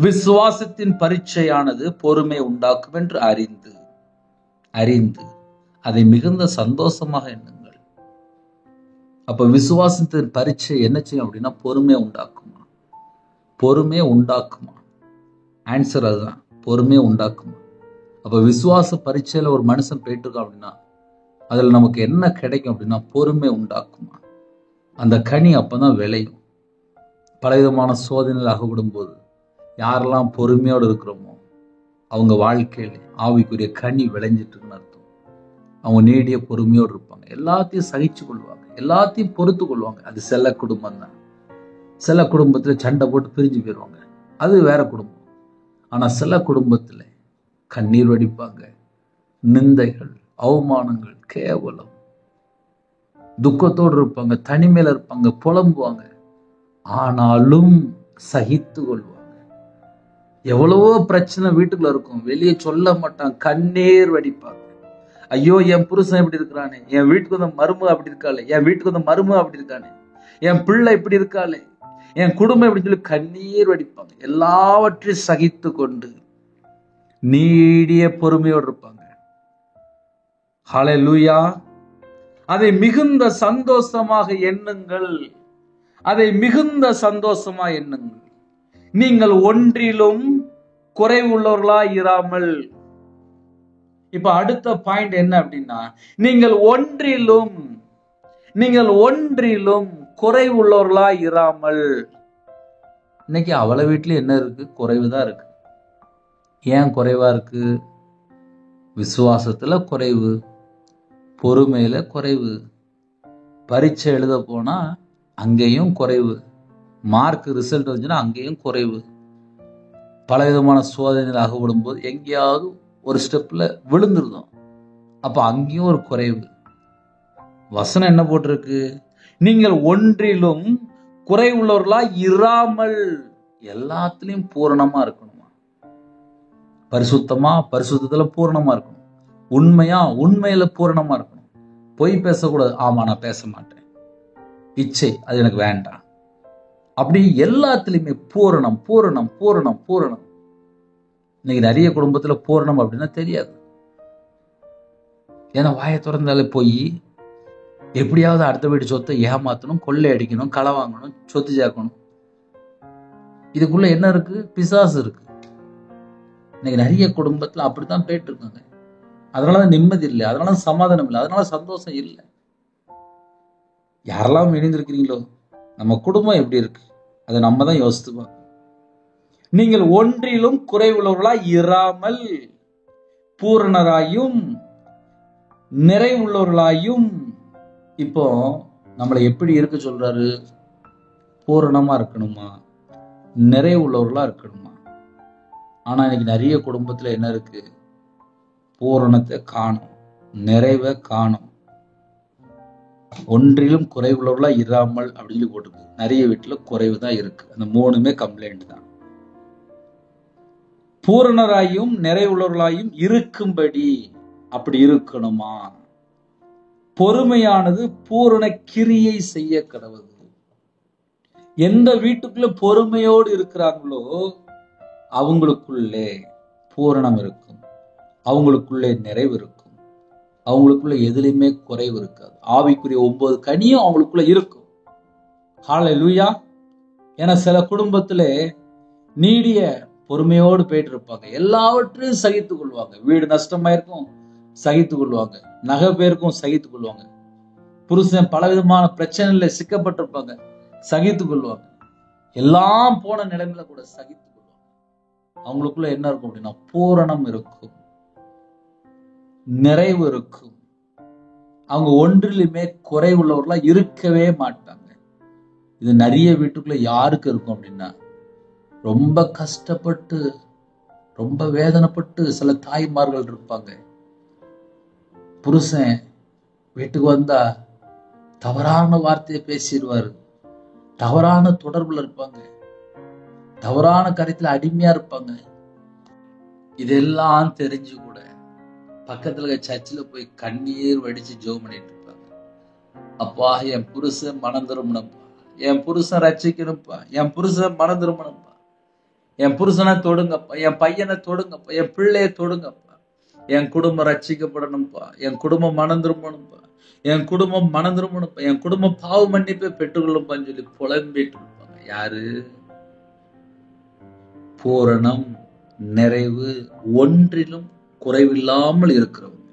விசுவாசத்தின் பரீட்சையானது பொறுமை உண்டாக்கும் என்று அறிந்து அதை மிகுந்த சந்தோஷமாக எண்ணுங்கள். அப்ப விசுவாசத்தின் பரீட்சை என்ன செய்யும் அப்படின்னா பொறுமையை உண்டாக்குமா? பொறுமையை உண்டாக்குமா? ஆன்சர் அதுதான், பொறுமையை உண்டாக்குமா. அப்ப விசுவாச பரீட்சையில ஒரு மனுஷன் போயிட்டு இருக்கான் அப்படின்னா அதுல நமக்கு என்ன கிடைக்கும் அப்படின்னா பொறுமை உண்டாக்குமா. அந்த கனி அப்பதான் விளையும். பலவிதமான சோதனைகள் அகப்படும் போது யாரெல்லாம் பொறுமையோடு இருக்கிறோமோ அவங்க வாழ்க்கையில ஆவிக்குரிய கனி விளைஞ்சிட்டு இருக்குன்னு அர்த்தம். அவங்க நீடிய பொறுமையோடு இருப்பாங்க, எல்லாத்தையும் சகிச்சு கொள்வாங்க, எல்லாத்தையும் பொறுத்து கொள்வாங்க. அது சில குடும்பம் தான். சில குடும்பத்துல சண்டை போட்டு பிரிஞ்சு போயிடுவாங்க, அது வேற குடும்பம். ஆனா சில குடும்பத்துல கண்ணீர் வடிப்பாங்க, நிந்தைகள், அவமானங்கள், கேவலம், துக்கத்தோடு இருப்பாங்க, தனிமையில இருப்பாங்க, புலம்புவாங்க, ஆனாலும் சகித்து கொள்வாங்க. எவ்வளவோ பிரச்சனை வீட்டுக்குள்ள இருக்கும், வெளியே சொல்ல மாட்டாங்க, கண்ணீர் வடிப்பாங்க. ஐயோ என் புருஷன் இப்படி இருக்கிறானே, என் வீட்டுக்கு வந்த மருமக அப்படி இருக்காளே, என் வீட்டுக்கு வந்த மருமக அப்படி இருக்கானே, என் பிள்ளை இப்படி இருக்காளே, என் குடும்பம் இப்படி சொல்லி கண்ணீர் வடிப்பாங்க. எல்லாவற்றையும் சகித்து கொண்டு நீடிய பொறுமையோடு இருப்பாங்க. ஹல்லேலூயா. அதை மிகுந்த சந்தோஷமாக எண்ணுங்கள், அதை மிகுந்த சந்தோஷமா எண்ணுங்கள். நீங்கள் ஒன்றிலும் குறைவுள்ளவர்களாய் இராமல். இப்ப அடுத்த பாயிண்ட் என்ன அப்படின்னா நீங்கள் ஒன்றிலும் குறைவுள்ளவர்களாய் இராமல். இன்னைக்கு அவளை வீட்டுல என்ன இருக்கு? குறைவுதான் இருக்கு. ஏன் குறைவா இருக்கு? விசுவாசத்துல குறைவு, பொறுமையில குறைவு, பரீட்சை எழுத போனா அங்கேயும் குறைவு, மார்க் ரிசல்ட் வந்துச்சுன்னா அங்கேயும் குறைவு. பலவிதமான சோதனைகள் அகப்படும் போது எங்கேயாவது ஒரு ஸ்டெப்ல விழுந்துருந்தோம், அப்ப அங்கேயும் ஒரு குறைவு. வசனம் என்ன போட்டிருக்கு? நீங்கள் ஒன்றிலும் குறைவுள்ளவர்களா இராமல். எல்லாத்துலயும் பூரணமா இருக்கணுமா? பரிசுத்தத்துல பூரணமா இருக்கணும். உண்மையில பூரணமா இருக்கணும். பொய் பேசக்கூடாது. ஆமா, நான் பேச மாட்டேன், இச்சை அது எனக்கு வேண்டாம். அப்படி எல்லாத்துலயுமே பூரணம் பூரணம் பூரணம் பூரணம். இன்னைக்கு நிறைய குடும்பத்துல பூரணம் அப்படின்னா தெரியாது. ஏன்னா வாயை திறந்தாலே போய் எப்படியாவது அடுத்த வீட்டு சொத்தை ஏமாத்தணும், கொள்ளை அடிக்கணும், களை வாங்கணும், சொத்து சேர்க்கணும். இதுக்குள்ள என்ன இருக்கு? பிசாசு இருக்கு. இன்னைக்கு நிறைய குடும்பத்துல அப்படித்தான் போயிட்டு இருக்காங்க. அதனாலதான் நிம்மதி இல்லை, அதனால சமாதானம் இல்லை, அதனால சந்தோஷம் இல்லை. யாரெல்லாம் இணைந்திருக்கிறீங்களோ நம்ம குடும்பம் எப்படி இருக்கு அதை நம்ம தான் யோசித்துவோம். நீங்கள் ஒன்றிலும் குறைவுள்ளவர்களாய் இராமல் பூரணராயும் நிறைவுள்ளவர்களாயும். இப்போ நம்மளை எப்படி இருக்க சொல்றாரு? பூரணமா இருக்கணுமா, நிறைவுள்ளவர்களா இருக்கணுமா? ஆனா இன்னைக்கு நிறைய குடும்பத்துல என்ன இருக்கு? பூரணத்தை காணும், நிறைவை காணும். ஒன்றிலும் குறைவுள்ளவர்களா இராமல் அப்படின்னு சொல்லி போட்டுருக்கு. நிறைய வீட்டுல குறைவு தான் இருக்கு. அந்த 3மே கம்ப்ளைண்ட் தான். பூரணராயும் நிறைவுள்ளவர்களாயும் இருக்கும்படி அப்படி இருக்கணுமா? பொறுமையானது பூரண கிரியை செய்ய கடவுது. எந்த வீட்டுக்குள்ள பொறுமையோடு இருக்கிறாங்களோ அவங்களுக்குள்ளே பூரணம் இருக்கும், அவங்களுக்குள்ளே நிறைவு இருக்கும், அவங்களுக்குள்ள எதுலையுமே குறைவு இருக்காது. ஆவிக்குரிய 9 கனியும் அவங்களுக்குள்ள இருக்கும். ஹல்லேலூயா. ஏன்னா சில குடும்பத்துல நீடிய பொறுமையோடு போயிட்டு இருப்பாங்க, எல்லாவற்றையும் சகித்துக் கொள்வாங்க. வீடு நஷ்டமாயிருக்கும், சகித்துக் கொள்வாங்க. நகை பேருக்கும் சகித்துக் கொள்வாங்க. புருஷன் பலவிதமான பிரச்சனைல சிக்கப்பட்டிருப்பாங்க, சகித்துக் கொள்வாங்க. எல்லாம் போன நிலைமையில கூட சகித்துக் கொள்வாங்க. அவங்களுக்குள்ள என்ன இருக்கும் அப்படின்னா பூரணம் இருக்கும், நிறைவு இருக்கும். அவங்க ஒன்றிலுமே குறைவுள்ளவர்களா இருக்கவே மாட்டாங்க. இது நிறைய வீட்டுக்குள்ள யாருக்கு இருக்கும் அப்படின்னா ரொம்ப கஷ்டப்பட்டு ரொம்ப வேதனைப்பட்டு சில தாய்மார்கள் இருப்பாங்க. புருஷன் வீட்டுக்கு வந்தா தவறான வார்த்தையை பேசிடுவாரு, தவறான தொடர்புல இருப்பாங்க, தவறான கருத்துல அடிமையா இருப்பாங்க. இதெல்லாம் தெரிஞ்சு கூட பக்கத்துல சர்ச்சில் போய் கண்ணீர் வடிச்சு ஜெபம் பண்ணிட்டு இருப்பாங்க. அப்பா என் புருஷன் மனம் திரும்பணும்ப்பா, என் புருஷன் ரட்சிக்கணும்ப்பா, என் புருஷன் மனம் திரும்பணும்ப்பா, என் புருஷனை தொடுங்கப்பா, என் பையனை தொடுங்கப்பா, என் பிள்ளைய தொடுங்கப்பா, என் குடும்பம் ரட்சிக்கப்படணும்ப்பா, என் குடும்பம் மனம் திரும்பணும்ப்பா, என் குடும்பம் மனம் திரும்பணும்ப்பா, என் குடும்பம் பாவ மன்னிப்பை பெற்றுக்கொள்ளும்ப்பான்னு சொல்லி புலம்பிட்டு இருப்பாங்க. யாரு? பூரணம் நிறைவு ஒன்றிலும் குறைவில்லாமல் இருக்கிறவங்க.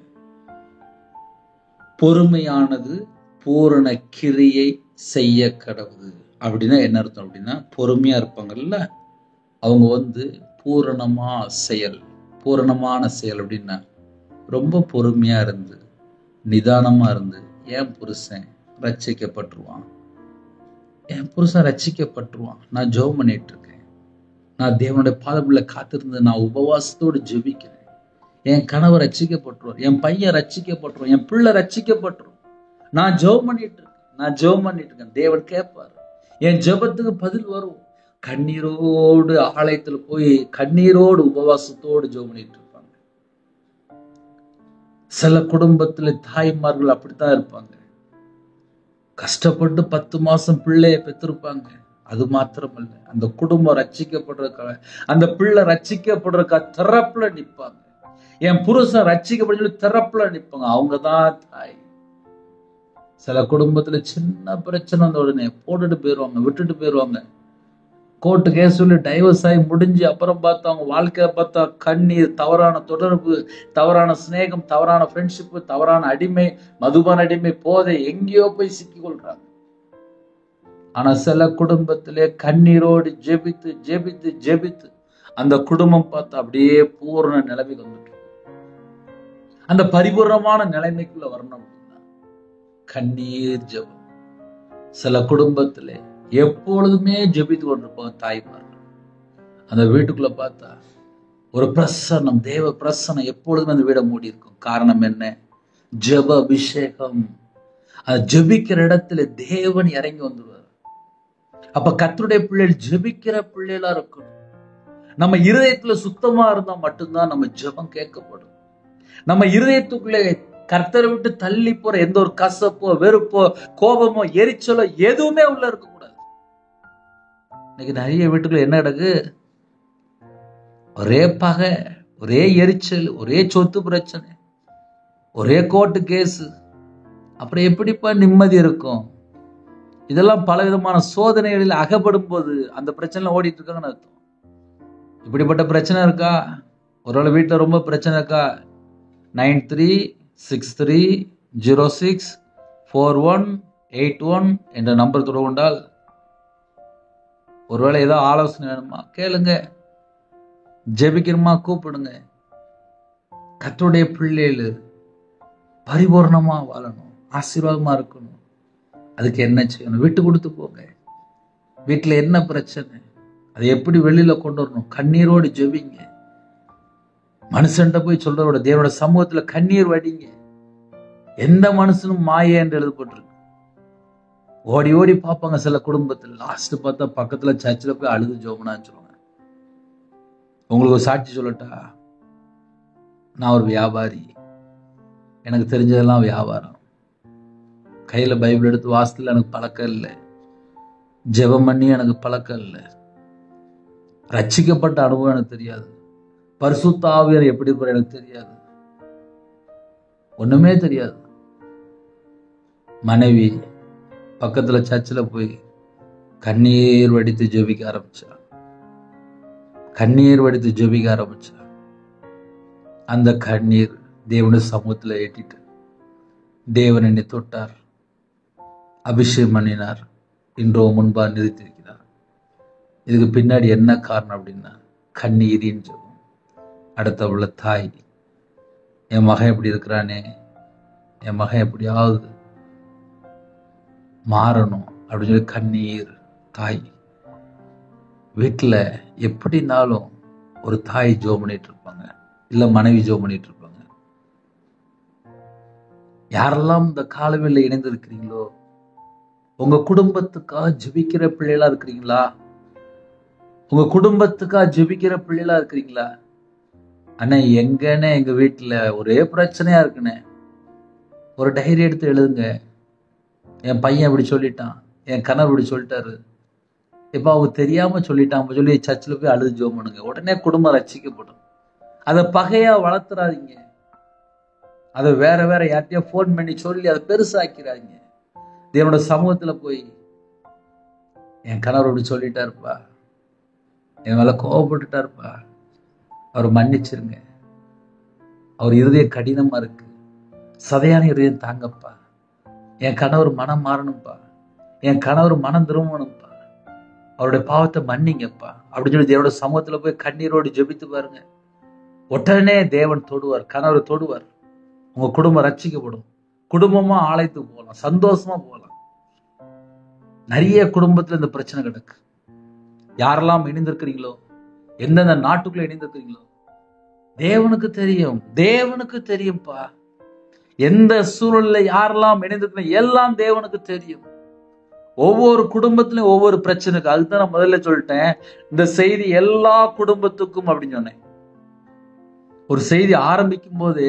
பொறுமையானது பூரண கிரியை செய்ய கடவுது. அப்படின்னா என்ன அர்த்தம் அப்படின்னா பொறுமையா இருப்பாங்கல்ல அவங்க பூரணமான செயல் அப்படின்னா ரொம்ப பொறுமையா இருந்து நிதானமா இருந்து என் புருஷன் ரட்சிக்கப்பட்டுருவான், என் புருஷன் ரட்சிக்கப்பட்டுருவான், நான் ஜெபம் பண்ணிட்டு இருக்கேன், நான் தேவனுடைய பாதப்புல காத்திருந்து நான் உபவாசத்தோடு ஜெபிக்கிறேன், என் கணவர் ரட்சிக்கப்பட்டுருவார், என் பையன் ரட்சிக்கப்பட்டுருவான், என் பிள்ளை ரட்சிக்கப்பட்டுரும், நான் ஜெபம் பண்ணிட்டு இருக்கேன், தேவன் கேட்பார், என் ஜெபத்துக்கு பதில் வரும். கண்ணீரோடு ஆலயத்துல போய் கண்ணீரோடு உபவாசத்தோடு ஜெபம் பண்ணிட்டு இருப்பாங்க. சில குடும்பத்துல தாய்மார்கள் அப்படித்தான் இருப்பாங்க. கஷ்டப்பட்டு 10 மாசம் பிள்ளைய பெற்றிருப்பாங்க. அது மாத்திரமல்ல, அந்த குடும்பம் ரட்சிக்கப்படுறதுக்காக, அந்த பிள்ளை ரட்சிக்கப்படுறதுக்காக திறப்புல நிற்பாங்க. என் புருஷன் ரட்சிக்கப்பட திறப்புல நிற்பாங்க. அவங்கதான் தாய். சில குடும்பத்துல சின்ன பிரச்சனை வந்த உடனே போட்டுட்டு போயிடுவாங்க, விட்டுட்டு போயிடுவாங்க. கோர்ட்டு கேஸ் சொல்லி டைவர்ஸ் ஆகி முடிஞ்சு அப்புறம் பார்த்தா அவங்க வாழ்க்கையை பார்த்தா கண்ணீர், தவறான தொடர்பு, தவறான சிநேகம், தவறான ஃப்ரெண்ட்ஷிப்பு, தவறான அடிமை, மதுபான அடிமை, போதை, எங்கேயோ போய் சிக்கிக் கொள்றாங்க. ஆனா சில குடும்பத்திலே கண்ணீரோடு ஜெபித்து ஜெபித்து ஜெபித்து அந்த குடும்பம் பார்த்தா அப்படியே பூர்ண நிலைமைக்கு வந்துட்டு, அந்த பரிபூர்ணமான நிலைமைக்குள்ள வரணும் அப்படின்னா கண்ணீர் ஜெபம். சில குடும்பத்திலே எப்பொழுதுமே ஜெபித்து கொண்டிருப்பாங்க தாய்மார்கள். அந்த வீட்டுக்குள்ள பார்த்தா ஒரு பிரசன்னம், தேவ பிரசன்னம் எப்பொழுதுமே அந்த வீடை மூடி இருக்கும். காரணம் என்ன? ஜெப அபிஷேகம். அது ஜெபிக்கிற இடத்துல தேவன் இறங்கி வந்துடுவார். அப்ப கர்த்தருடைய பிள்ளைகள் ஜெபிக்கிற பிள்ளைகளா இருக்கணும். நம்ம இருதயத்துல சுத்தமா இருந்தா மட்டும்தான் நம்ம ஜெபம் கேட்கப்படும். நம்ம இருதயத்துக்குள்ளே கர்த்தரை விட்டு தள்ளி போற எந்த ஒரு கசப்போ, வெறுப்போ, கோபமோ, எரிச்சலோ எதுவுமே உள்ள இருக்கக்கூடாது. இன்னைக்கு நிறைய வீட்டுக்குள்ள என்ன நடக்கு? ஒரே பகை, ஒரே எரிச்சல், ஒரே சொத்து பிரச்சனை, ஒரே கோர்ட்டு கேஸ். அப்புறம் எப்படிப்பா நிம்மதி இருக்கும்? இதெல்லாம் பல விதமான சோதனைகளில் அகப்படும் போது அந்த பிரச்சனை ஓடிட்டு இருக்காங்கன்னு அர்த்தம். இப்படிப்பட்ட பிரச்சனை இருக்கா? ஒருவேளை வீட்டில் ரொம்ப பிரச்சனை இருக்கா? 9363064181 என்ற நம்பர் தொடர்பு கொண்டால் ஒருவேளை ஏதோ ஆலோசனை வேணுமா கேளுங்க, ஜெபிக்கணுமா கூப்பிடுங்க. கர்த்தருடைய பிள்ளைகள் பரிபூர்ணமா வாழணும், ஆசீர்வாதமா இருக்கணும். அதுக்கு என்ன செய்யணும்? விட்டு கொடுத்து போங்க. வீட்டுல என்ன பிரச்சனை அதை எப்படி வெளியில கொண்டு வரணும்? கண்ணீரோடு ஜெபிங்க. மனுஷன்ட்ட போய் சொல்றதோட தேவனோட சமூகத்துல கண்ணீர் வடிங்க. எந்த மனுஷனும் மாயே என்று எழுதப்பட்டிருக்கு. ஓடி ஓடி பார்ப்பாங்க சில குடும்பத்தில். லாஸ்ட் பார்த்தா பக்கத்துல சர்ச்சில் போய் அழுது ஜோமனான்னு சொல்லுவாங்க. உங்களுக்கு ஒரு சாட்சி சொல்லட்டா? நான் ஒரு வியாபாரி, எனக்கு தெரிஞ்சதெல்லாம் வியாபாரம். கையில பைபிள் எடுத்து வாசத்துல எனக்கு பழக்கம் இல்லை, ஜெபம் பண்ணி எனக்கு பழக்கம் இல்லை, ரட்சிக்கப்பட்ட அனுபவம் எனக்கு தெரியாது, பரிசுத்த ஆவியார் எப்படி இருப்பார் எனக்கு தெரியாது, ஒண்ணுமே தெரியாது. மனைவி பக்கத்துல சர்ச்சில் போய் கண்ணீர் வடித்து ஜெபிக்க ஆரம்பிச்சா. கண்ணீர் வடித்து ஜெபிக்க ஆரம்பிச்சா. அந்த கண்ணீர் தேவனுடைய சமூகத்துல ஏற்றிட்டு தேவன் என்னை தொட்டார், அபிஷேகம் பண்ணினார், இன்றோ முன்பா நிறுத்திருக்கிறார். இதுக்கு பின்னாடி என்ன காரணம் அப்படின்னா கண்ணீரின் ஜெபம். அடுத்த உள்ள தாய், என் மகன் எப்படி இருக்கிறானே, என் மகன் எப்படியாவது மாறணும் அப்படின்னு சொல்லி கண்ணீர். தாய் வீட்டுல எப்படினாலும் ஒரு தாய் ஜெபம் பண்ணிட்டு இருப்பாங்க, இல்ல மனைவி ஜெபம் பண்ணிட்டு இருப்பாங்க. யாரெல்லாம் இந்த காலவெளியில் இணைந்து இருக்கிறீங்களோ, உங்க குடும்பத்துக்காக ஜெபிக்கிற பிள்ளைகளா இருக்கிறீங்களா? உங்க குடும்பத்துக்காக ஜெபிக்கிற பிள்ளைகளா இருக்கிறீங்களா? அண்ணா எங்கன்னு எங்க வீட்டுல ஒரே பிரச்சனையா இருக்குன்னு ஒரு டைரி எடுத்து எழுதுங்க. என் பையன் இப்படி சொல்லிட்டான், என் கணவர் இப்படி சொல்லிட்டாரு, இப்ப அவங்க தெரியாம சொல்லிட்டான் சொல்லி சர்ச்சில் போய் அழுது ஜெபம் பண்ணுங்க. உடனே குடும்பம் ரட்சிக்கப்படும். அதை பகையா வளர்த்துறாதீங்க. அதை வேற வேற யார்ட்டையோ போன் பண்ணி சொல்லி அதை பெருசாக்கிறாங்க. தேவனோட சமூகத்துல போய் என் கணவர் இப்படி சொல்லிட்டாருப்பா, என் மேல கோவப்பட்டுட்டாருப்பா, அவர் மன்னிச்சிருங்க, அவர் இருதயம் கடினமா இருக்கு, சதையான இருதயம் தாங்கப்பா, என் கணவர் மனம் மாறணும்ப்பா, என் கணவர் மனம் திரும்பணும்ப்பா, அவருடைய பாவத்தை மன்னிங்கப்பா அப்படின்னு சொல்லி தேவனோட சமூகத்துல போய் கண்ணீரோடு ஜெபித்து பாருங்க. உடனே தேவன் தொடுவார், கணவர் தொடுவார். உங்க குடும்பம் ரட்சிக்கப்படும். குடும்பமா ஆலயத்துக்கு போகலாம், சந்தோஷமா போகலாம். நிறைய குடும்பத்துல இந்த பிரச்சனை கிடக்கு. யாரெல்லாம் இணைந்திருக்கிறீங்களோ, எந்தெந்த நாட்டுக்குள்ள இணைந்திருக்கிறீங்களோ, தேவனுக்கு தெரியும், தேவனுக்கு தெரியும்பா. எந்த சூழல்ல யாரெல்லாம் இணைந்திருக்கிறீங்க எல்லாம் தேவனுக்கு தெரியும். ஒவ்வொரு குடும்பத்திலும் ஒவ்வொரு பிரச்சனைக்கு. அதுதான் நான் முதல்ல சொல்லிட்டேன், இந்த செய்தி எல்லா குடும்பத்துக்கும் அப்படின்னு சொன்னேன். ஒரு செய்தி ஆரம்பிக்கும் போது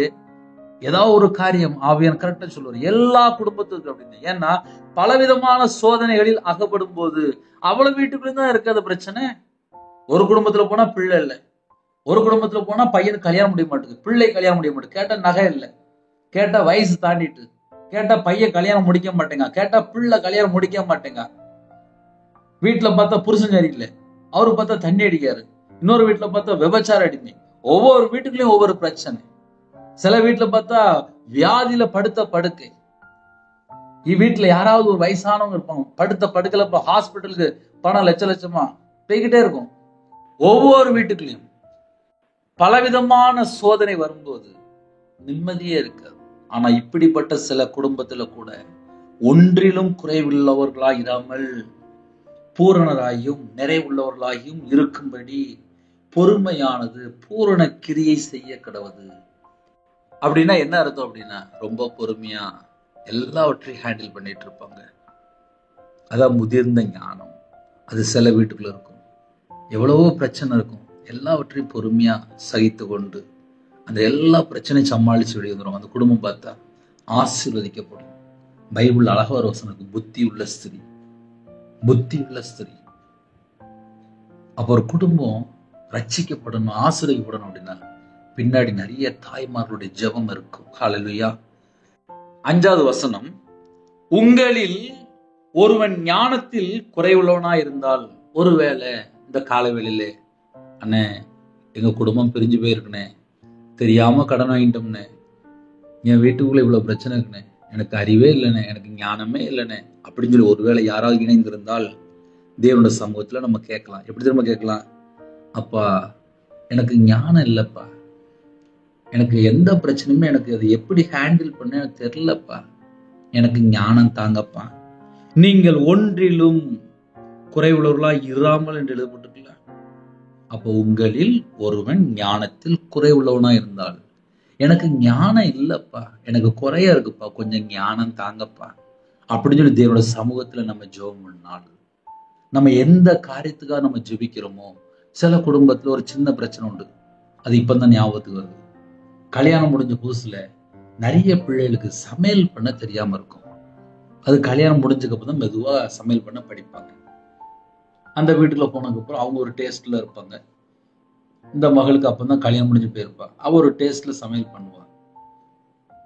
ஏதாவது ஒரு காரியம் ஆவியான் கரெக்டா சொல்லுவார், எல்லா குடும்பத்துக்கும் அப்படின்னு. ஏன்னா பலவிதமான சோதனைகளில் அகப்படும் போது அவ்வளவு வீட்டுக்குள்ளேயும் தான் இருக்காது பிரச்சனை. ஒரு குடும்பத்துல போனா பிள்ளை இல்லை, ஒரு குடும்பத்துல போனா பையனுக்கு கல்யாணம் முடிய மாட்டேங்குது, பிள்ளை கல்யாணம் முடிய மாட்டேங்குது, கேட்டா நகை இல்லை, கேட்டா வயசு தாண்டிட்டு, கேட்டா பையன் கல்யாணம் முடிக்க மாட்டேங்க, கேட்டா பிள்ளை கல்யாணம் முடிக்க மாட்டேங்க. வீட்டுல பார்த்தா புருஷன் சரியில்லை, அவரு பார்த்தா தண்ணி அடிக்காரு, இன்னொரு வீட்டுல பார்த்தா விபச்சாரம் அடிமை. ஒவ்வொரு வீட்டுக்குள்ளயும் ஒவ்வொரு பிரச்சனை. சில வீட்டுல பார்த்தா வியாதியில படுத்த படுக்கை. வீட்டுல யாராவது ஒரு வயசானவங்க இருப்பாங்க, படுத்த படுக்கல ஹாஸ்பிட்டலுக்கு பணம் லட்ச லட்சமா போய்கிட்டே இருக்கும். ஒவ்வொரு வீட்டுக்குள்ளயும் பலவிதமான சோதனை வரும்போது நிம்மதியே இருக்காது. ஆனா இப்படிப்பட்ட சில குடும்பத்துல கூட ஒன்றிலும் குறைவுள்ளவர்களாய் இராமல் பூரணராயும் நிறைவுள்ளவர்களாயும் இருக்கும்படி பொறுமையானது பூரண கிரியை செய்ய கடவுது. அப்படின்னா என்ன அர்த்தம் அப்படின்னா, ரொம்ப பொறுமையா எல்லாவற்றையும் ஹேண்டில் பண்ணிட்டு இருப்பாங்க. அதான் முதிர்ந்த ஞானம். அது சில வீட்டுக்குள்ள இருக்கும். எவ்வளவோ பிரச்சனை இருக்கும், எல்லாவற்றையும் பொறுமையா சகித்து கொண்டு அந்த எல்லா பிரச்சனையும் சமாளிச்சு வெளியே வந்துடும். அந்த குடும்பம் பார்த்தா ஆசீர்வதிக்கப்படும். பைபிள் அழகா ஒரு வசனம் இருக்கு, புத்தி உள்ள ஸ்திரீ, புத்தி உள்ள ஸ்திரீ. அப்போ ஒரு குடும்பம் ரட்சிக்கப்படணும், ஆசீர்வதிக்கப்படணும் அப்படின்னா பின்னாடி நிறைய தாய்மார்களுடைய ஜெபம் இருக்கும். ஹல்லேலூயா. 5வது வசனம், உங்களில் ஒருவன் ஞானத்தில் குறைவுள்ளவனா இருந்தால். ஒருவேளை இந்த காலவேளையிலே, அண்ணே எங்க குடும்பம் பிரிஞ்சு போயிருக்குனே, தெரியாம கடன் வாங்கிட்டோம்னே, என் வீட்டுக்குள்ள இவ்வளவு பிரச்சனை இருக்குனே, எனக்கு அறிவே இல்லைனே, எனக்கு ஞானமே இல்லைனே அப்படின்னு சொல்லி ஒருவேளை யாராவது இணைந்திருந்தால் தேவனுடைய சமூகத்துல நம்ம கேட்கலாம். எப்படி திரும்ப கேட்கலாம்? அப்பா எனக்கு ஞானம் இல்லப்பா, எனக்கு எந்த பிரச்சனையுமே எனக்கு அதை எப்படி ஹேண்டில் பண்ண எனக்கு தெரியலப்பா, எனக்கு ஞானம் தாங்கப்பா. நீங்கள் ஒன்றிலும் குறைவுள்ளவர்களா இராமல் என்று எழுதப்பட்டிருக்கல. அப்போ உங்களில் ஒருவன் ஞானத்தில் குறைவுள்ளவனா இருந்தால், எனக்கு ஞானம் இல்லப்பா, எனக்கு குறையா இருக்குப்பா, கொஞ்சம் ஞானம் தாங்கப்பா அப்படின்னு சொல்லி தேவனுடைய சமூகத்துல நம்ம ஜெபம் பண்ணால், நம்ம எந்த காரியத்துக்காக நம்ம ஜெபிக்கிறோமோ, சில குடும்பத்துல ஒரு சின்ன பிரச்சனை உண்டு. அது இப்பதான் ஞாபகத்துக்கு வருது. கல்யாணம் முடிஞ்ச புதுசுல நிறைய பிள்ளைகளுக்கு சமையல் பண்ண தெரியாம இருக்கும். அது கல்யாணம் முடிஞ்சதுக்கு அப்புறம் தான் மெதுவா சமையல் பண்ண படிப்பாங்க. அந்த வீட்டுல போனதுக்கு அப்புறம் அவங்க ஒரு டேஸ்ட்ல இருப்பாங்க. இந்த மகளுக்கு அப்பதான் கல்யாணம் முடிஞ்சு போயிருப்பா, அவ ஒரு டேஸ்ட்ல சமையல் பண்ணுவா.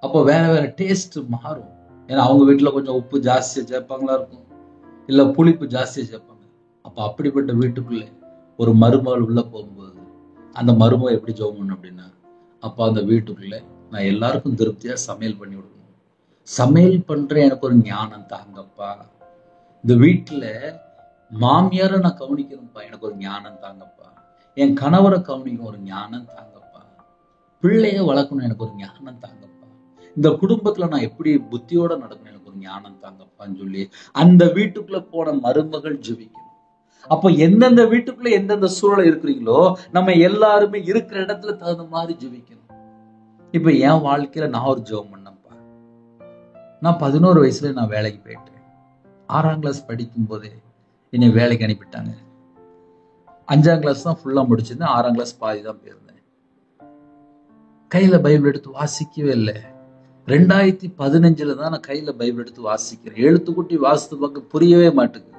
அப்போ வேற வேற டேஸ்ட் மாறும். ஏன்னா அவங்க வீட்டுல கொஞ்சம் உப்பு ஜாஸ்தியா சேர்ப்பாங்களா இருக்கும், இல்ல புளிப்பு ஜாஸ்தியா சேர்ப்பாங்க. அப்ப அப்படிப்பட்ட வீட்டுக்குள்ள ஒரு மருமகள் உள்ள போகும்போது அந்த மருமகள் எப்படி ஜெபம் பண்ணணும் அப்படின்னா, அப்பா அந்த வீட்டுக்குள்ள நான் எல்லாருக்கும் திருப்தியா சமையல் பண்ணி விடணும், சமையல் பண்ற எனக்கு ஒரு ஞானம் தாங்கப்பா. இந்த வீட்டுல மாமியார நான் கவனிக்கணும்ப்பா, எனக்கு ஒரு ஞானம் தாங்கப்பா. என் கணவரை கவனிக்கணும், ஒரு ஞானம் தாங்கப்பா. பிள்ளைய வளர்க்கணும், எனக்கு ஒரு ஞானம் தாங்கப்பா. இந்த குடும்பத்துல நான் எப்படி புத்தியோட நடக்கணும், எனக்கு ஒரு ஞானம் தாங்கப்பான்னு சொல்லி அந்த வீட்டுக்குள்ள போன மருமகள் ஜெபிக்கணும். அப்போ எந்தெந்த வீட்டுக்குள்ள எந்தெந்த சூழல் இருக்கிறீங்களோ நம்ம எல்லாருமே இருக்கிற இடத்துல தகுந்த மாதிரி ஜெபிக்கணும். இப்ப என் வாழ்க்கையில நான் ஒரு ஜெபம் பண்ணப்பா. நான் 11 வயசுல நான் வேலைக்கு போயிட்டேன். 6ஆம் கிளாஸ் படிக்கும் போதே என்னை வேலைக்கு அனுப்பிட்டாங்க. 5ஆம் கிளாஸ் தான் ஃபுல்லா முடிச்சிருந்தேன், 6ஆம் கிளாஸ் பாதி தான் போயிருந்தேன். கையில பைபிள் எடுத்து வாசிக்கவே இல்லை. 2015 தான் நான் கையில பைபிள் எடுத்து வாசிக்கிறேன். எழுத்துக்கூட்டி வாசித்து பார்க்க புரியவே மாட்டுக்கு,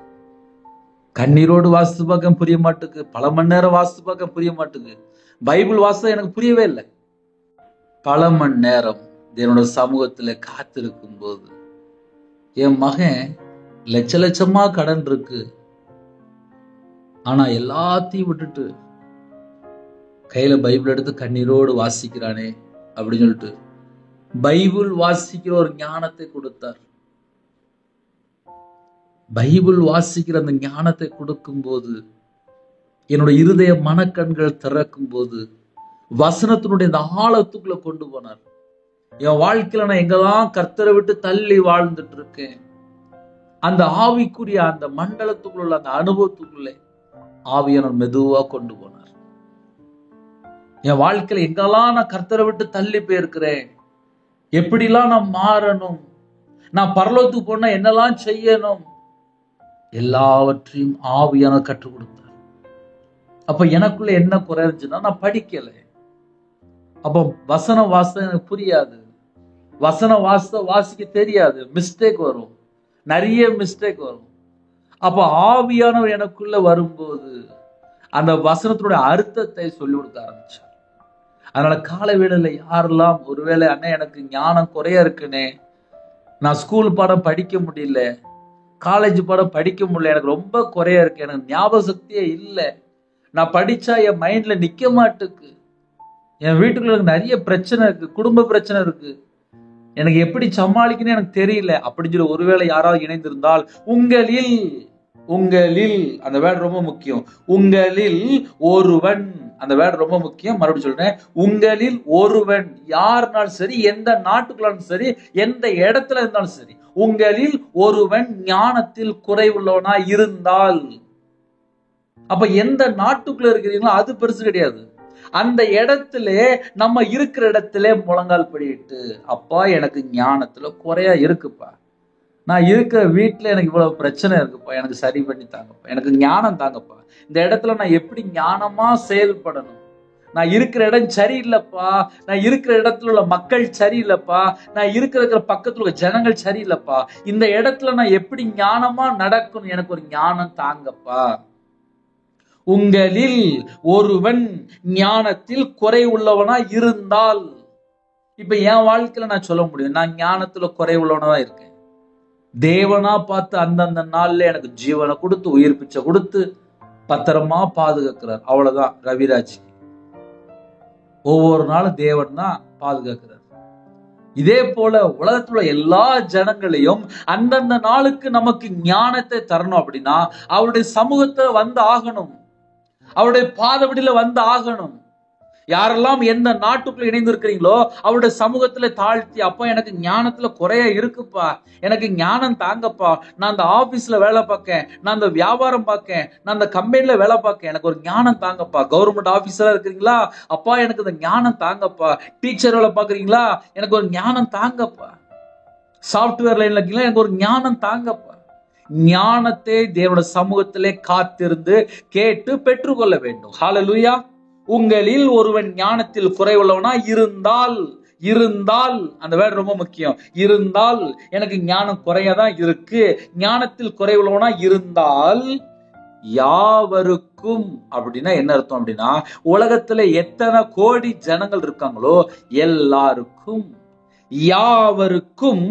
கண்ணீரோடு வாசித்து பார்க்க புரிய மாட்டுக்கு, பல மணி நேரம் வாசித்து பார்க்க புரிய மாட்டுக்கு. பைபிள் வாசித்தா எனக்கு புரியவே இல்லை. பல மணி நேரம் என்னோட சமூகத்துல காத்திருக்கும் போது என் மகன் லட்ச லட்சமா கடன் இருக்கு, ஆனா எல்லாத்தையும் விட்டுட்டு கையில பைபிள் எடுத்து கண்ணீரோடு வாசிக்கிறானே அப்படின்னு சொல்லிட்டு பைபிள் வாசிக்கிற ஒரு ஞானத்தை கொடுத்தார். பைபிள் வாசிக்கிற அந்த ஞானத்தை கொடுக்கும் போது என்னோட இருதய மனக்கண்கள் திறக்கும் போது வசனத்தினுடைய இந்த ஆழத்துக்குள்ள கொண்டு போனார். என் வாழ்க்கையில நான் எங்கெல்லாம் கர்த்தரை விட்டு தள்ளி வாழ்ந்துட்டு இருக்கேன், அந்த ஆவிக்குரிய அந்த மண்டலத்துக்குள்ள அந்த அனுபவத்துக்குள்ளே ஆவியானவர் மெதுவா கொண்டு போனார். என் வாழ்க்கையில எங்கெல்லாம் நான் கர்த்தரை விட்டு தள்ளி போயிருக்கிறேன், எப்படிலாம் நான் மாறணும், நான் பரலோகத்துக்கு போனா என்னெல்லாம் செய்யணும், எல்லாவற்றையும் ஆவியானவர் கற்றுக் கொடுத்தார். அப்ப எனக்குள்ள என்ன குறை இருந்துச்சுன்னா, நான் படிக்கல. அப்போ வசனம் வாசிக்க எனக்கு புரியாது, வசனம் வாசிக்க தெரியாது, மிஸ்டேக் வரும், நிறைய மிஸ்டேக் வரும். அப்ப ஆவியானவர் எனக்குள்ள வரும்போது அந்த வசனத்தினுடைய அர்த்தத்தை சொல்லி கொடுக்க ஆரம்பிச்சார். அதனால காலை வேளையில யாரெல்லாம் ஒருவேளை அண்ணே எனக்கு ஞானம் குறைய இருக்குனே, நான் ஸ்கூல் பாடம் படிக்க முடியல, காலேஜ் பாடம் படிக்க முடியல, எனக்கு ரொம்ப குறைய இருக்கு, எனக்கு ஞாபக சக்தியே இல்லை, நான் படிச்சா என் மைண்ட்ல நிக்க மாட்டுக்கு, என் வீட்டுக்குள்ள எனக்கு நிறைய பிரச்சனை இருக்கு, குடும்ப பிரச்சனை இருக்கு, எனக்கு எப்படி சமாளிக்கணும்னு எனக்கு தெரியல அப்படின்னு சொல்லி ஒருவேளை யாராவது இணைந்திருந்தால், உங்களில் உங்களில் அந்த வேர்டு ரொம்ப முக்கியம். உங்களில் ஒருவன், அந்த வேர்டு ரொம்ப முக்கியம். மறுபடியும் சொல்றேன், உங்களில் ஒருவன், யாருனாலும் சரி, எந்த நாட்டுக்குள்ளாலும் சரி, எந்த இடத்துல இருந்தாலும் சரி, உங்களில் ஒருவன் ஞானத்தில் குறைவுள்ளவனா இருந்தால், அப்ப எந்த நாட்டுக்குள்ள இருக்கிறீங்களோ அது பெருசு கிடையாது. அந்த இடத்துல நம்ம இருக்கிற இடத்துல முழங்கால் படிட்டு, அப்பா எனக்கு ஞானத்துல குறையா இருக்குப்பா, நான் இருக்கிற வீட்டுல எனக்கு இவ்வளவு பிரச்சனை இருக்குப்பா, எனக்கு சரி பண்ணி தாங்கப்பா, எனக்கு ஞானம் தாங்கப்பா, இந்த இடத்துல நான் எப்படி ஞானமா செயல்படணும், நான் இருக்கிற இடம் சரியில்லைப்பா, நான் இருக்கிற இடத்துல உள்ள மக்கள் சரியில்லைப்பா, நான் இருக்கிற பக்கத்துல உள்ள ஜனங்கள் சரியில்லைப்பா, இந்த இடத்துல நான் எப்படி ஞானமா நடக்கணும், எனக்கு ஒரு ஞானம் தாங்கப்பா. உங்களில் ஒருவன் ஞானத்தில் குறை உள்ளவனா இருந்தால், இப்ப என் வாழ்க்கையில நான் சொல்ல முடியும், நான் ஞானத்துல குறை உள்ளவனா இருக்கேன். தேவனா பார்த்து அந்தந்த நாள்ல எனக்கு ஜீவனை கொடுத்து உயிர் பிச்சை கொடுத்து பத்திரமா பாதுகாக்கிறார். அவ்வளவுதான் ரவிராஜ். ஒவ்வொரு நாளும் தேவன் தான் பாதுகாக்கிறார். இதே போல உலகத்துல எல்லா ஜனங்களையும் அந்தந்த நாளுக்கு நமக்கு ஞானத்தை தரணும் அப்படின்னா அவருடைய சமூகத்தை வந்து ஆகணும், அவருடைய பாதபடியில வந்து ஆகணும். யாரெல்லாம் எந்த நாட்டுக்குள்ள இணைந்து இருக்கிறீங்களோ அவருடைய சமூகத்துல தாழ்த்தி, அப்பா எனக்கு ஞானத்துல குறைய இருக்குப்பா, எனக்கு ஞானம் தாங்கப்பா, நான் அந்த ஆபீஸ்ல வேலை பார்க்கேன், நான் அந்த வியாபாரம் பார்க்கேன், நான் அந்த கம்பெனில வேலை பார்க்கேன், எனக்கு ஒரு ஞானம் தாங்கப்பா. கவர்மெண்ட் ஆபீஸரா இருக்கிறீங்களா, அப்பா எனக்கு இந்த ஞானம் தாங்கப்பா. டீச்சர் வேலை பார்க்குறீங்களா, எனக்கு ஒரு ஞானம் தாங்கப்பா. சாப்ட்வேர் லைன்ல இருக்கீங்களா, எனக்கு ஒரு ஞானம் தாங்கப்பா. ஞானத்தை தேவனுடைய சமூகத்திலே காத்திருந்து கேட்டு பெற்றுக்கொள்ள வேண்டும். ஹல்லேலூயா. உங்களில் ஒருவன் ஞானத்தில் குறைவுள்ளவனா இருந்தால், இருந்தால் அந்த வேர்ட் ரொம்ப முக்கியம். இருந்தால் எனக்கு ஞானம் குறையதான் இருக்கு, ஞானத்தில் குறைவுள்ளவனா இருந்தால் யாவருக்கும் அப்படின்னா என்ன அர்த்தம் அப்படின்னா, உலகத்துல எத்தனை கோடி ஜனங்கள் இருக்காங்களோ எல்லாருக்கும் யாவருக்கும்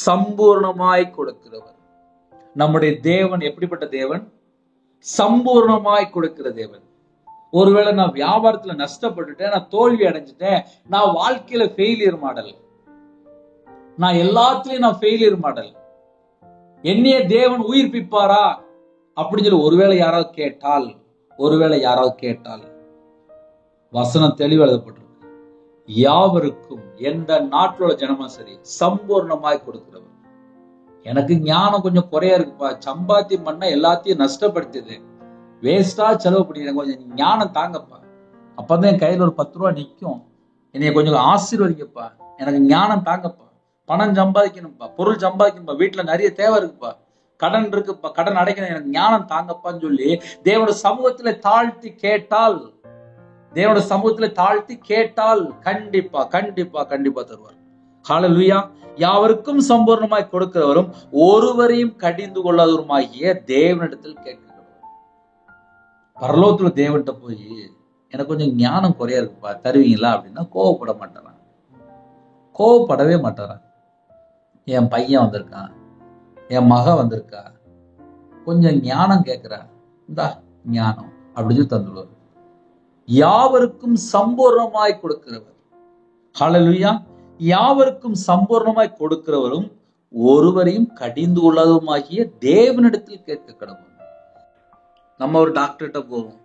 சம்பூர்ணமாய் கொடுக்கிறவர். நம்முடைய தேவன் எப்படிப்பட்ட தேவன்? சம்பூர்ணமாய் கொடுக்கிற தேவன். ஒருவேளை நான் வியாபாரத்துல நஷ்டப்பட்டுட்டேன், நான் தோல்வி அடைஞ்சிட்டேன், நான் வாழ்க்கையில ஃபெயிலியர் மாடல், நான் எல்லாத்துலயும் நான் ஃபெயிலியர் மாடல், என்னைய தேவன் உயிர்ப்பிப்பாரா அப்படின்னு சொல்லி ஒருவேளை யாராவது கேட்டால் வசனம் தெளிவு எழுதப்பட்டிருக்கு. யாவருக்கும், எந்த நாட்டில் உள்ள ஜனமா சரி, சம்பூர்ணமாய் கொடுக்கிறவர். எனக்கு ஞானம் கொஞ்சம் குறையா இருக்குப்பா, சம்பாத்தியம் பண்ண எல்லாத்தையும் நஷ்டப்படுத்துது, வேஸ்டா செலவு பண்ணி, கொஞ்சம் ஞானம் தாங்கப்பா, அப்பதான் என் கையில ஒரு 10 ரூபா நிற்கும், என்னைய கொஞ்சம் ஆசீர்வதிங்கப்பா, எனக்கு ஞானம் தாங்கப்பா, பணம் சம்பாதிக்கணும்ப்பா, பொருள் சம்பாதிக்கணும்ப்பா, வீட்டுல நிறைய தேவை இருக்குப்பா, கடன் இருக்குப்பா, கடன் அடைக்கணும், எனக்கு ஞானம் தாங்கப்பான்னு சொல்லி தேவனுடைய சமூகத்துல தாழ்த்தி கேட்டால் கண்டிப்பா கண்டிப்பா கண்டிப்பா தருவார். ஹல்லேலூயா. யாவருக்கும் சம்பூர்ணமாய் கொடுக்கிறவரும் ஒருவரையும் கடிந்து கொள்ளாதவருமாகிய தேவனிடத்தில் கேட்க. பரலோகத்துல தேவன்கிட்ட போய் எனக்கு கொஞ்சம் ஞானம் குறையா இருக்குப்பா தருவீங்களா அப்படின்னா கோவப்படவே மாட்டாரான். என் பையன் வந்திருக்கான், என் மக வந்திருக்கா, கொஞ்சம் ஞானம் கேட்கிறா, இந்தா ஞானம் அப்படின்னு தந்துடுவார். யாவருக்கும் சம்பூர்ணமாய் கொடுக்கிறவர். ஹல்லேலூயா. யாவருக்கும் சம்பூர்ணமாய் கொடுக்கிறவரும் ஒருவரையும் கடிந்து கொள்ளாதவருமாகிய தேவனிடத்தில் கேட்க கடவுள். நம்ம ஒரு டாக்டர்கிட்ட போவோம்,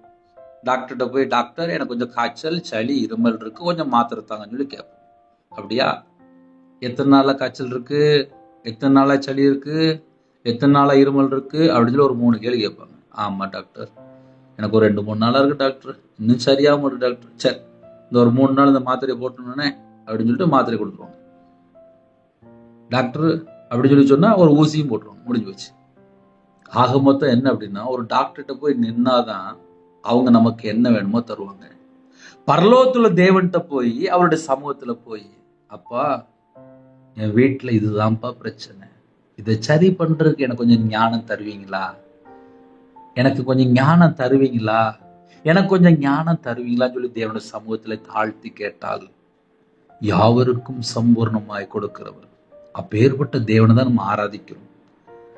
டாக்டர்கிட்ட போய் டாக்டர் எனக்கு கொஞ்சம் காய்ச்சல் சளி இருமல் இருக்கு, கொஞ்சம் மாத்திரை தாங்கன்னு சொல்லி கேட்போம். அப்படியா, எத்தனை நாளா காய்ச்சல் இருக்கு, எத்தனை நாளா சளி இருக்கு, எத்தனை நாளா இருமல் இருக்கு அப்படின்னு சொல்லி ஒரு 3 கேள்வி கேட்பாங்க. ஆமா டாக்டர், எனக்கு ஒரு 2-3 நாளா இருக்கு டாக்டர், இன்னும் சரியாம இருக்கு டாக்டர், சரி இந்த ஒரு 3 நாள் இந்த மாத்திரையை போட்டோன்னே அப்படின்னு சொல்லிட்டு மாத்திரை கொடுத்துருவாங்க. டாக்டர் அப்படின்னு சொல்லி சொன்னா ஒரு ஊசியும் போட்டுருவாங்க, முடிஞ்சு வச்சு. ஆக மொத்தம் என்ன அப்படின்னா, ஒரு டாக்டர்கிட்ட போய் நின்னாதான் அவங்க நமக்கு என்ன வேணுமோ தருவாங்க. பரலோகத்துல தேவன்கிட்ட போய் அவருடைய சமூகத்துல போய், அப்பா என் வீட்டுல இதுதான்ப்பா பிரச்சனை, இதை சரி பண்றதுக்கு எனக்கு கொஞ்சம் ஞானம் தருவீங்களா, எனக்கு கொஞ்சம் ஞானம் தருவீங்களா, எனக்கு கொஞ்சம் ஞானம் தருவீங்களான்னு சொல்லி தேவனுடைய சமூகத்துல தாழ்த்தி கேட்டால் யாவருக்கும் சம்பூர்ணமாய் கொடுக்கிறவர். அப்பேற்பட்ட தேவனை தான் நம்ம ஆராதிக்கிறோம்.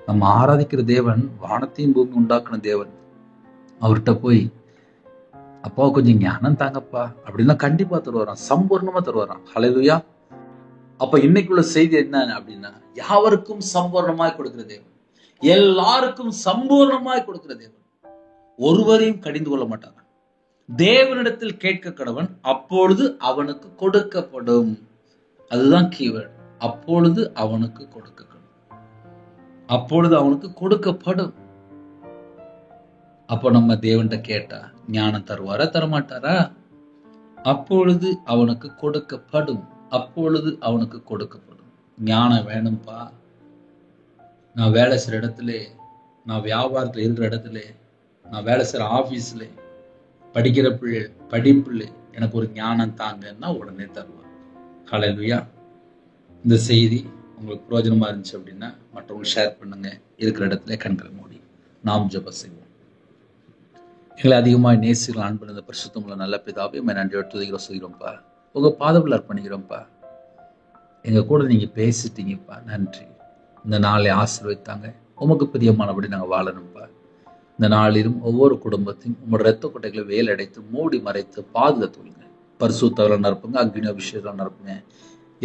நம்ம ஆராதிக்கிற தேவன் வானத்தையும் பூமி உண்டாக்குன தேவன். அவர்கிட்ட போய் அப்பா கொஞ்சம் ஞானம் தாங்கப்பா அப்படின்னா கண்டிப்பா தருவாராம், சம்பூர்ணமா தருவாராம். ஹல்லேலூயா. அப்ப இன்னைக்குள்ள செய்தி என்ன அப்படின்னா, யாவருக்கும் சம்பூர்ணமாய் கொடுக்கிற தேவன், எல்லாருக்கும் சம்பூர்ணமாய் கொடுக்கிற தேவன், ஒருவரையும் கடிந்து கொள்ள மாட்டாங்க. தேவனிடத்தில் கேட்க கடவன், அப்பொழுது அவனுக்கு கொடுக்கப்படும். அதுதான் கீவேர்டு. அப்பொழுது அவனுக்கு கொடுக்கப்படும், அப்பொழுது அவனுக்கு கொடுக்கப்படும். அப்ப நம்ம தேவன்கிட்ட கேட்டா ஞானம் தருவாரா தரமாட்டாரா? அப்பொழுது அவனுக்கு கொடுக்கப்படும், அப்பொழுது அவனுக்கு கொடுக்கப்படும். ஞானம் வேணும்பா, நான் வேலை செய்யற இடத்துல, நான் வியாபாரத்துல இருக்கிற இடத்துல, நான் வேலை செய்யற ஆபீஸ்ல, படிக்கிற பிள்ளை படிப்புல எனக்கு ஒரு ஞானம் தாங்கன்னா உடனே தருவார். ஹல்லேலூயா. இந்த செய்தி உங்களுக்கு பிரயோஜனமா இருந்துச்சு அப்படின்னா மற்றவங்களுக்கு ஷேர் பண்ணுங்க. இருக்கிற இடத்துல கண்களை மூடி நாம் ஜெபம் செய்வோம். எங்களை அதிகமாக நேசிகள் அன்பு இந்த பரிசுத்தமுள்ள நல்ல பிதாவே நன்றியோடு துதிக்கிறோம் சொல்கிறோம்ப்பா. உங்க பாதத்தில் அர்ப்பணிக்கிறோம்ப்பா. எங்க கூட நீங்க பேசிட்டீங்கப்பா, நன்றி. இந்த நாளை ஆசீர்வதித்தாங்க. உமக்கு பிரியமானபடி நாங்கள் வாழணும்ப்பா. இந்த நாளிலும் ஒவ்வொரு குடும்பத்தையும் உங்களோட ரத்த கொட்டைகளை வேலடைத்து மூடி மறைத்து பாதுகாத்துள்ளுங்க. பரிசுத்தவர்கள் நிரப்புங்க, அக்னி அபிஷேகம் நிரப்புங்க.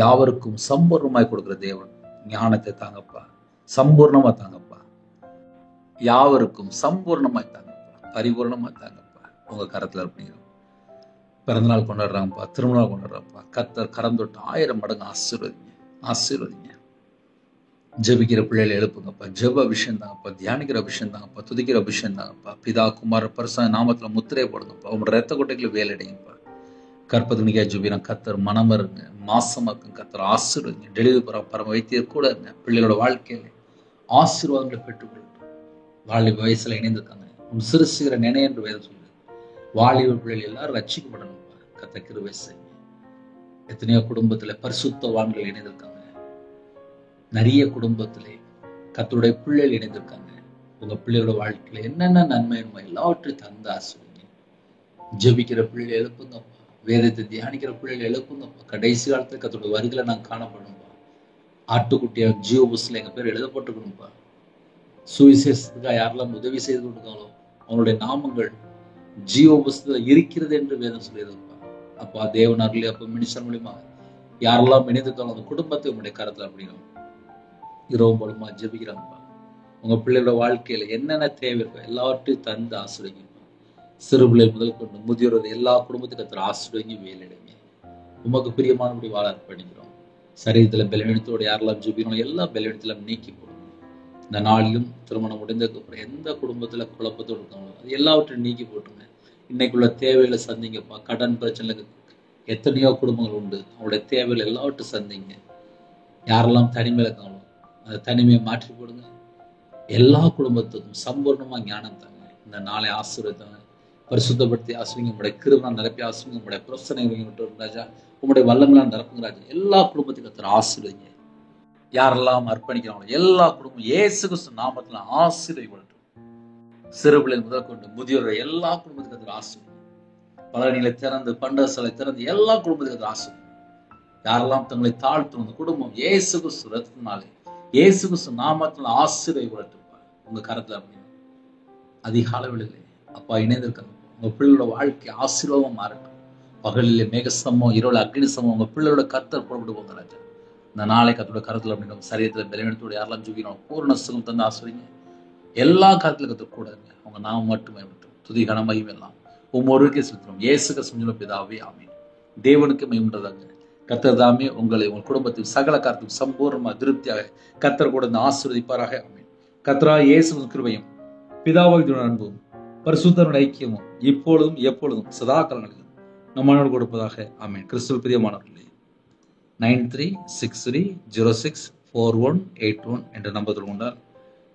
யாவருக்கும் சம்பூர்ணமாய் கொடுக்குற தேவன் ஞானத்தை தாங்கப்பா, சம்பூர்ணமா தாங்கப்பா. யாவருக்கும் சம்பூர்ணமாய் தாங்கப்பா, பரிபூர்ணமா தாங்கப்பா. உங்க கரத்துல இருப்பீங்க. பிறந்தநாள் கொண்டாடுறாங்கப்பா, திருமணம் கொண்டாடுறாங்கப்பா. கர்த்தர் கரம் தொட்டு 1000 மடங்கு ஆசீர்வதிங்க, ஆசீர்வதிங்க. ஜெபிக்கிற பிள்ளைகளை எழுப்புங்கப்பா, ஜெப அபிஷேகம் தாங்கப்பா, தியானிக்கிற அபிஷேகம் தாங்கப்பா, துதிக்கிற அபிஷேகம் தாங்கப்பா. பிதா குமார பரிசுத்த நாமத்துல முத்திரையை போடுங்கப்பா. உங்களோட ரத்த கொட்டைகளை வேலடைங்கப்பா. கற்பதுனிக்கா ஜெபிக்கிறோம். கர்த்தர் மனமருங்க, மாசமாக்கும். கர்த்தர் ஆசீர்வதிங்க. டெலிவரி பரம வைத்தியர் கூட இருங்க. பிள்ளைகளோட வாழ்க்கையில ஆசீர்வாதங்களை பெற்றுக்கொள்ளட்டும். வாலிப வயசுல இணைந்திருக்காங்க. உன் சிறு சிற நினை என்று வேதம் சொல்லுங்க. வாலிப பிள்ளைகள் எல்லாரும் ரட்சிக்கப்படணும்ப்பா. கர்த்தர் கிருபை செய்யுங்க. எத்தனையோ குடும்பத்துல பரிசுத்தவான்கள் இணைந்திருக்காங்க. நிறைய குடும்பத்திலே கர்த்தருடைய பிள்ளைகள் இணைந்திருக்காங்க. உங்க பிள்ளையோட வாழ்க்கையில என்னென்ன நன்மை எல்லாவற்றையும் தந்து ஆசீர்வதிங்க. ஜெபிக்கிற பிள்ளை எழுப்புங்கப்பா, வேதத்தை தியானிக்கிற பிள்ளைகள் எழுப்புங்கப்பா. கடைசி காலத்துல கர்த்தருடைய வருகையில நாங்க காணப்படணும்ப்பா. ஆட்டுக்குட்டியா ஜீவ புஸ்தகத்துல எங்க பேர் எழுதப்பட்டிருக்கணும்ப்பா. சுவிசேஷத்துக்காக யாரெல்லாம் உதவி செய்து கொடுக்காங்களோ அவங்களுடைய நாமங்கள் ஜீவ புஸ்தகத்துல இருக்கிறது என்று வேதம் சொல்லியிருப்பா. அப்பா தேவனார்களே, அப்ப மினிஸ்டர் மூலியமா யாரெல்லாம் இணைந்திருக்காங்களோ அந்த குடும்பத்தை உங்களுடைய கரத்துல அப்படிங்கிறோம். இரவு மூலமா ஜெபிக்கிறாங்கப்பா. உங்க பிள்ளைகளோட வாழ்க்கையில என்னென்ன தேவை இருக்கோ எல்லாவற்றையும் தந்து ஆசிரியங்கப்பா. சிறு பிள்ளைகள் முதல் கொண்டு முதியோர் எல்லா குடும்பத்துக்கு கர்த்தர் ஆசீர்வதிங்க, வேலையிடுங்க. உமக்கு பிரியமானபடி வாழ அர்ப்பணிக்கிறோம். சரீரத்துல பலவீனத்தோடு யாரெல்லாம் ஜெபிக்கிறோம் எல்லா பலவீனத்திலும் நீக்கி போடுங்க. இந்த நாளிலும் திருமணம் முடிந்ததுக்கு அப்புறம் எந்த குடும்பத்துல குழப்பத்தோடு இருக்காங்களோ அது எல்லாவற்றையும் நீக்கி போட்டுங்க. இன்னைக்குள்ள தேவையில சந்திங்கப்பா. கடன் பிரச்சனை எத்தனையோ குடும்பங்கள் உண்டு. அவங்களுடைய தேவையில எல்லாவற்றையும் சந்திங்க. யாரெல்லாம் தனிமையில இருக்காங்களோ அந்த தனிமையை மாற்றி போடுங்க. எல்லா குடும்பத்துக்கும் சம்பூர்ணமா ஞானம் தாங்க. இந்த நாளை ஆசீர்வதித்தாங்க. பரிசுத்தப்படுத்தி ஆசிரியங்க. உங்களுடைய கிருபை நிரப்பி ஆசிரியங்க. உங்களுடைய பிரச்சனை விட்டு ராஜா, உங்களுடைய வல்லமெல்லாம் நிரப்புங்க ராஜா. எல்லா குடும்பத்துக்கும் கர்த்தர் ஆசீர்வதிங்க. யாரெல்லாம் அர்ப்பணிக்கிறாங்களோ எல்லா குடும்பம் இயேசு கிறிஸ்து நாமத்துல ஆசீர்வதிக்கப்படட்டும். சிறு பிள்ளைகள் முதல் கொண்டு முதியோர் எல்லா குடும்பத்துக்கும் கர்த்தர் ஆசீர்வதிங்க. பலனிகளை திறந்து பண்டகசாலை திறந்து எல்லா குடும்பத்துக்கும் கர்த்தர் ஆசீர்வதிங்க. யாரெல்லாம் தங்களை தாழ்த்தும் குடும்பம் இயேசு கிறிஸ்து ரத்தத்தினாலே இயேசு கிறிஸ்து நாமத்துல ஆசீர்வதிக்கப்படட்டும். உங்க கரத்துல அப்படின்னு அதிகாலையில் அப்பா இணைந்திருக்காங்க. உங்க பிள்ளையோட வாழ்க்கை ஆசீர்வாதம் மாறட்டும். பகலிலே மேகஸ்தமம், இரவுல அக்னிசமம் உங்க பிள்ளையோட கர்த்தர் புறப்பட்டு போங்க ராஜா. இந்த நாளை கர்த்தரோட கருத்துல அப்படின்னு சரீரத்துல பலவீனத்தோட யாரெல்லாம் ஜெபிக்கிறோம் பூர்ண சுகம் தந்து ஆசீர்வதிங்க. எல்லா காலத்துல கர்த்தர் கூட இருங்க. அவங்க நாம மட்டுமே விட்டோம். துதி கனமையும் எல்லாம் ஒவ்வொருக்கே செலுத்துறோம். இயேசு கிறிஸ்து பிதாவே ஆமென். தேவனுக்கு மகிமையுண்டாதாக. கர்த்தர் தாமே உங்களை உங்கள் குடும்பத்தில் சகல காரியத்தையும் சம்பூர்ணமா திருப்தியாக கர்த்தர் கூட இந்த ஆசீர்வதிப்பாராக ஆமென். கர்த்தராகிய இயேசுவின் கிருபையும் பிதாவாகிய அன்பும் பரிசுத்தருடைய ஐக்கியமும் இப்பொழுதும் எப்பொழுதும் சதா காலங்களிலும் நம்மளோடு கொடுப்பதாக ஆமென். கிறிஸ்துவில் பிரியமானவர்களே, 9363064181 என்ற நம்பர் கொண்டால்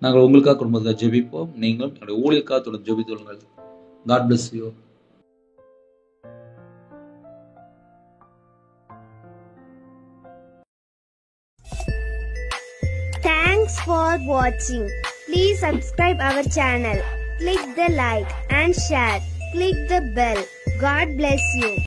நாங்கள் உங்களுக்காக குடும்பத்தை ஜெபிப்போம். நீங்களும் என்னுடைய ஊழியக்காக தொடர்ந்து ஜெபித்துள்ளுங்கள். God bless you. Thanks for watching. Please subscribe our channel. Click the like and share. Click the bell. God bless you.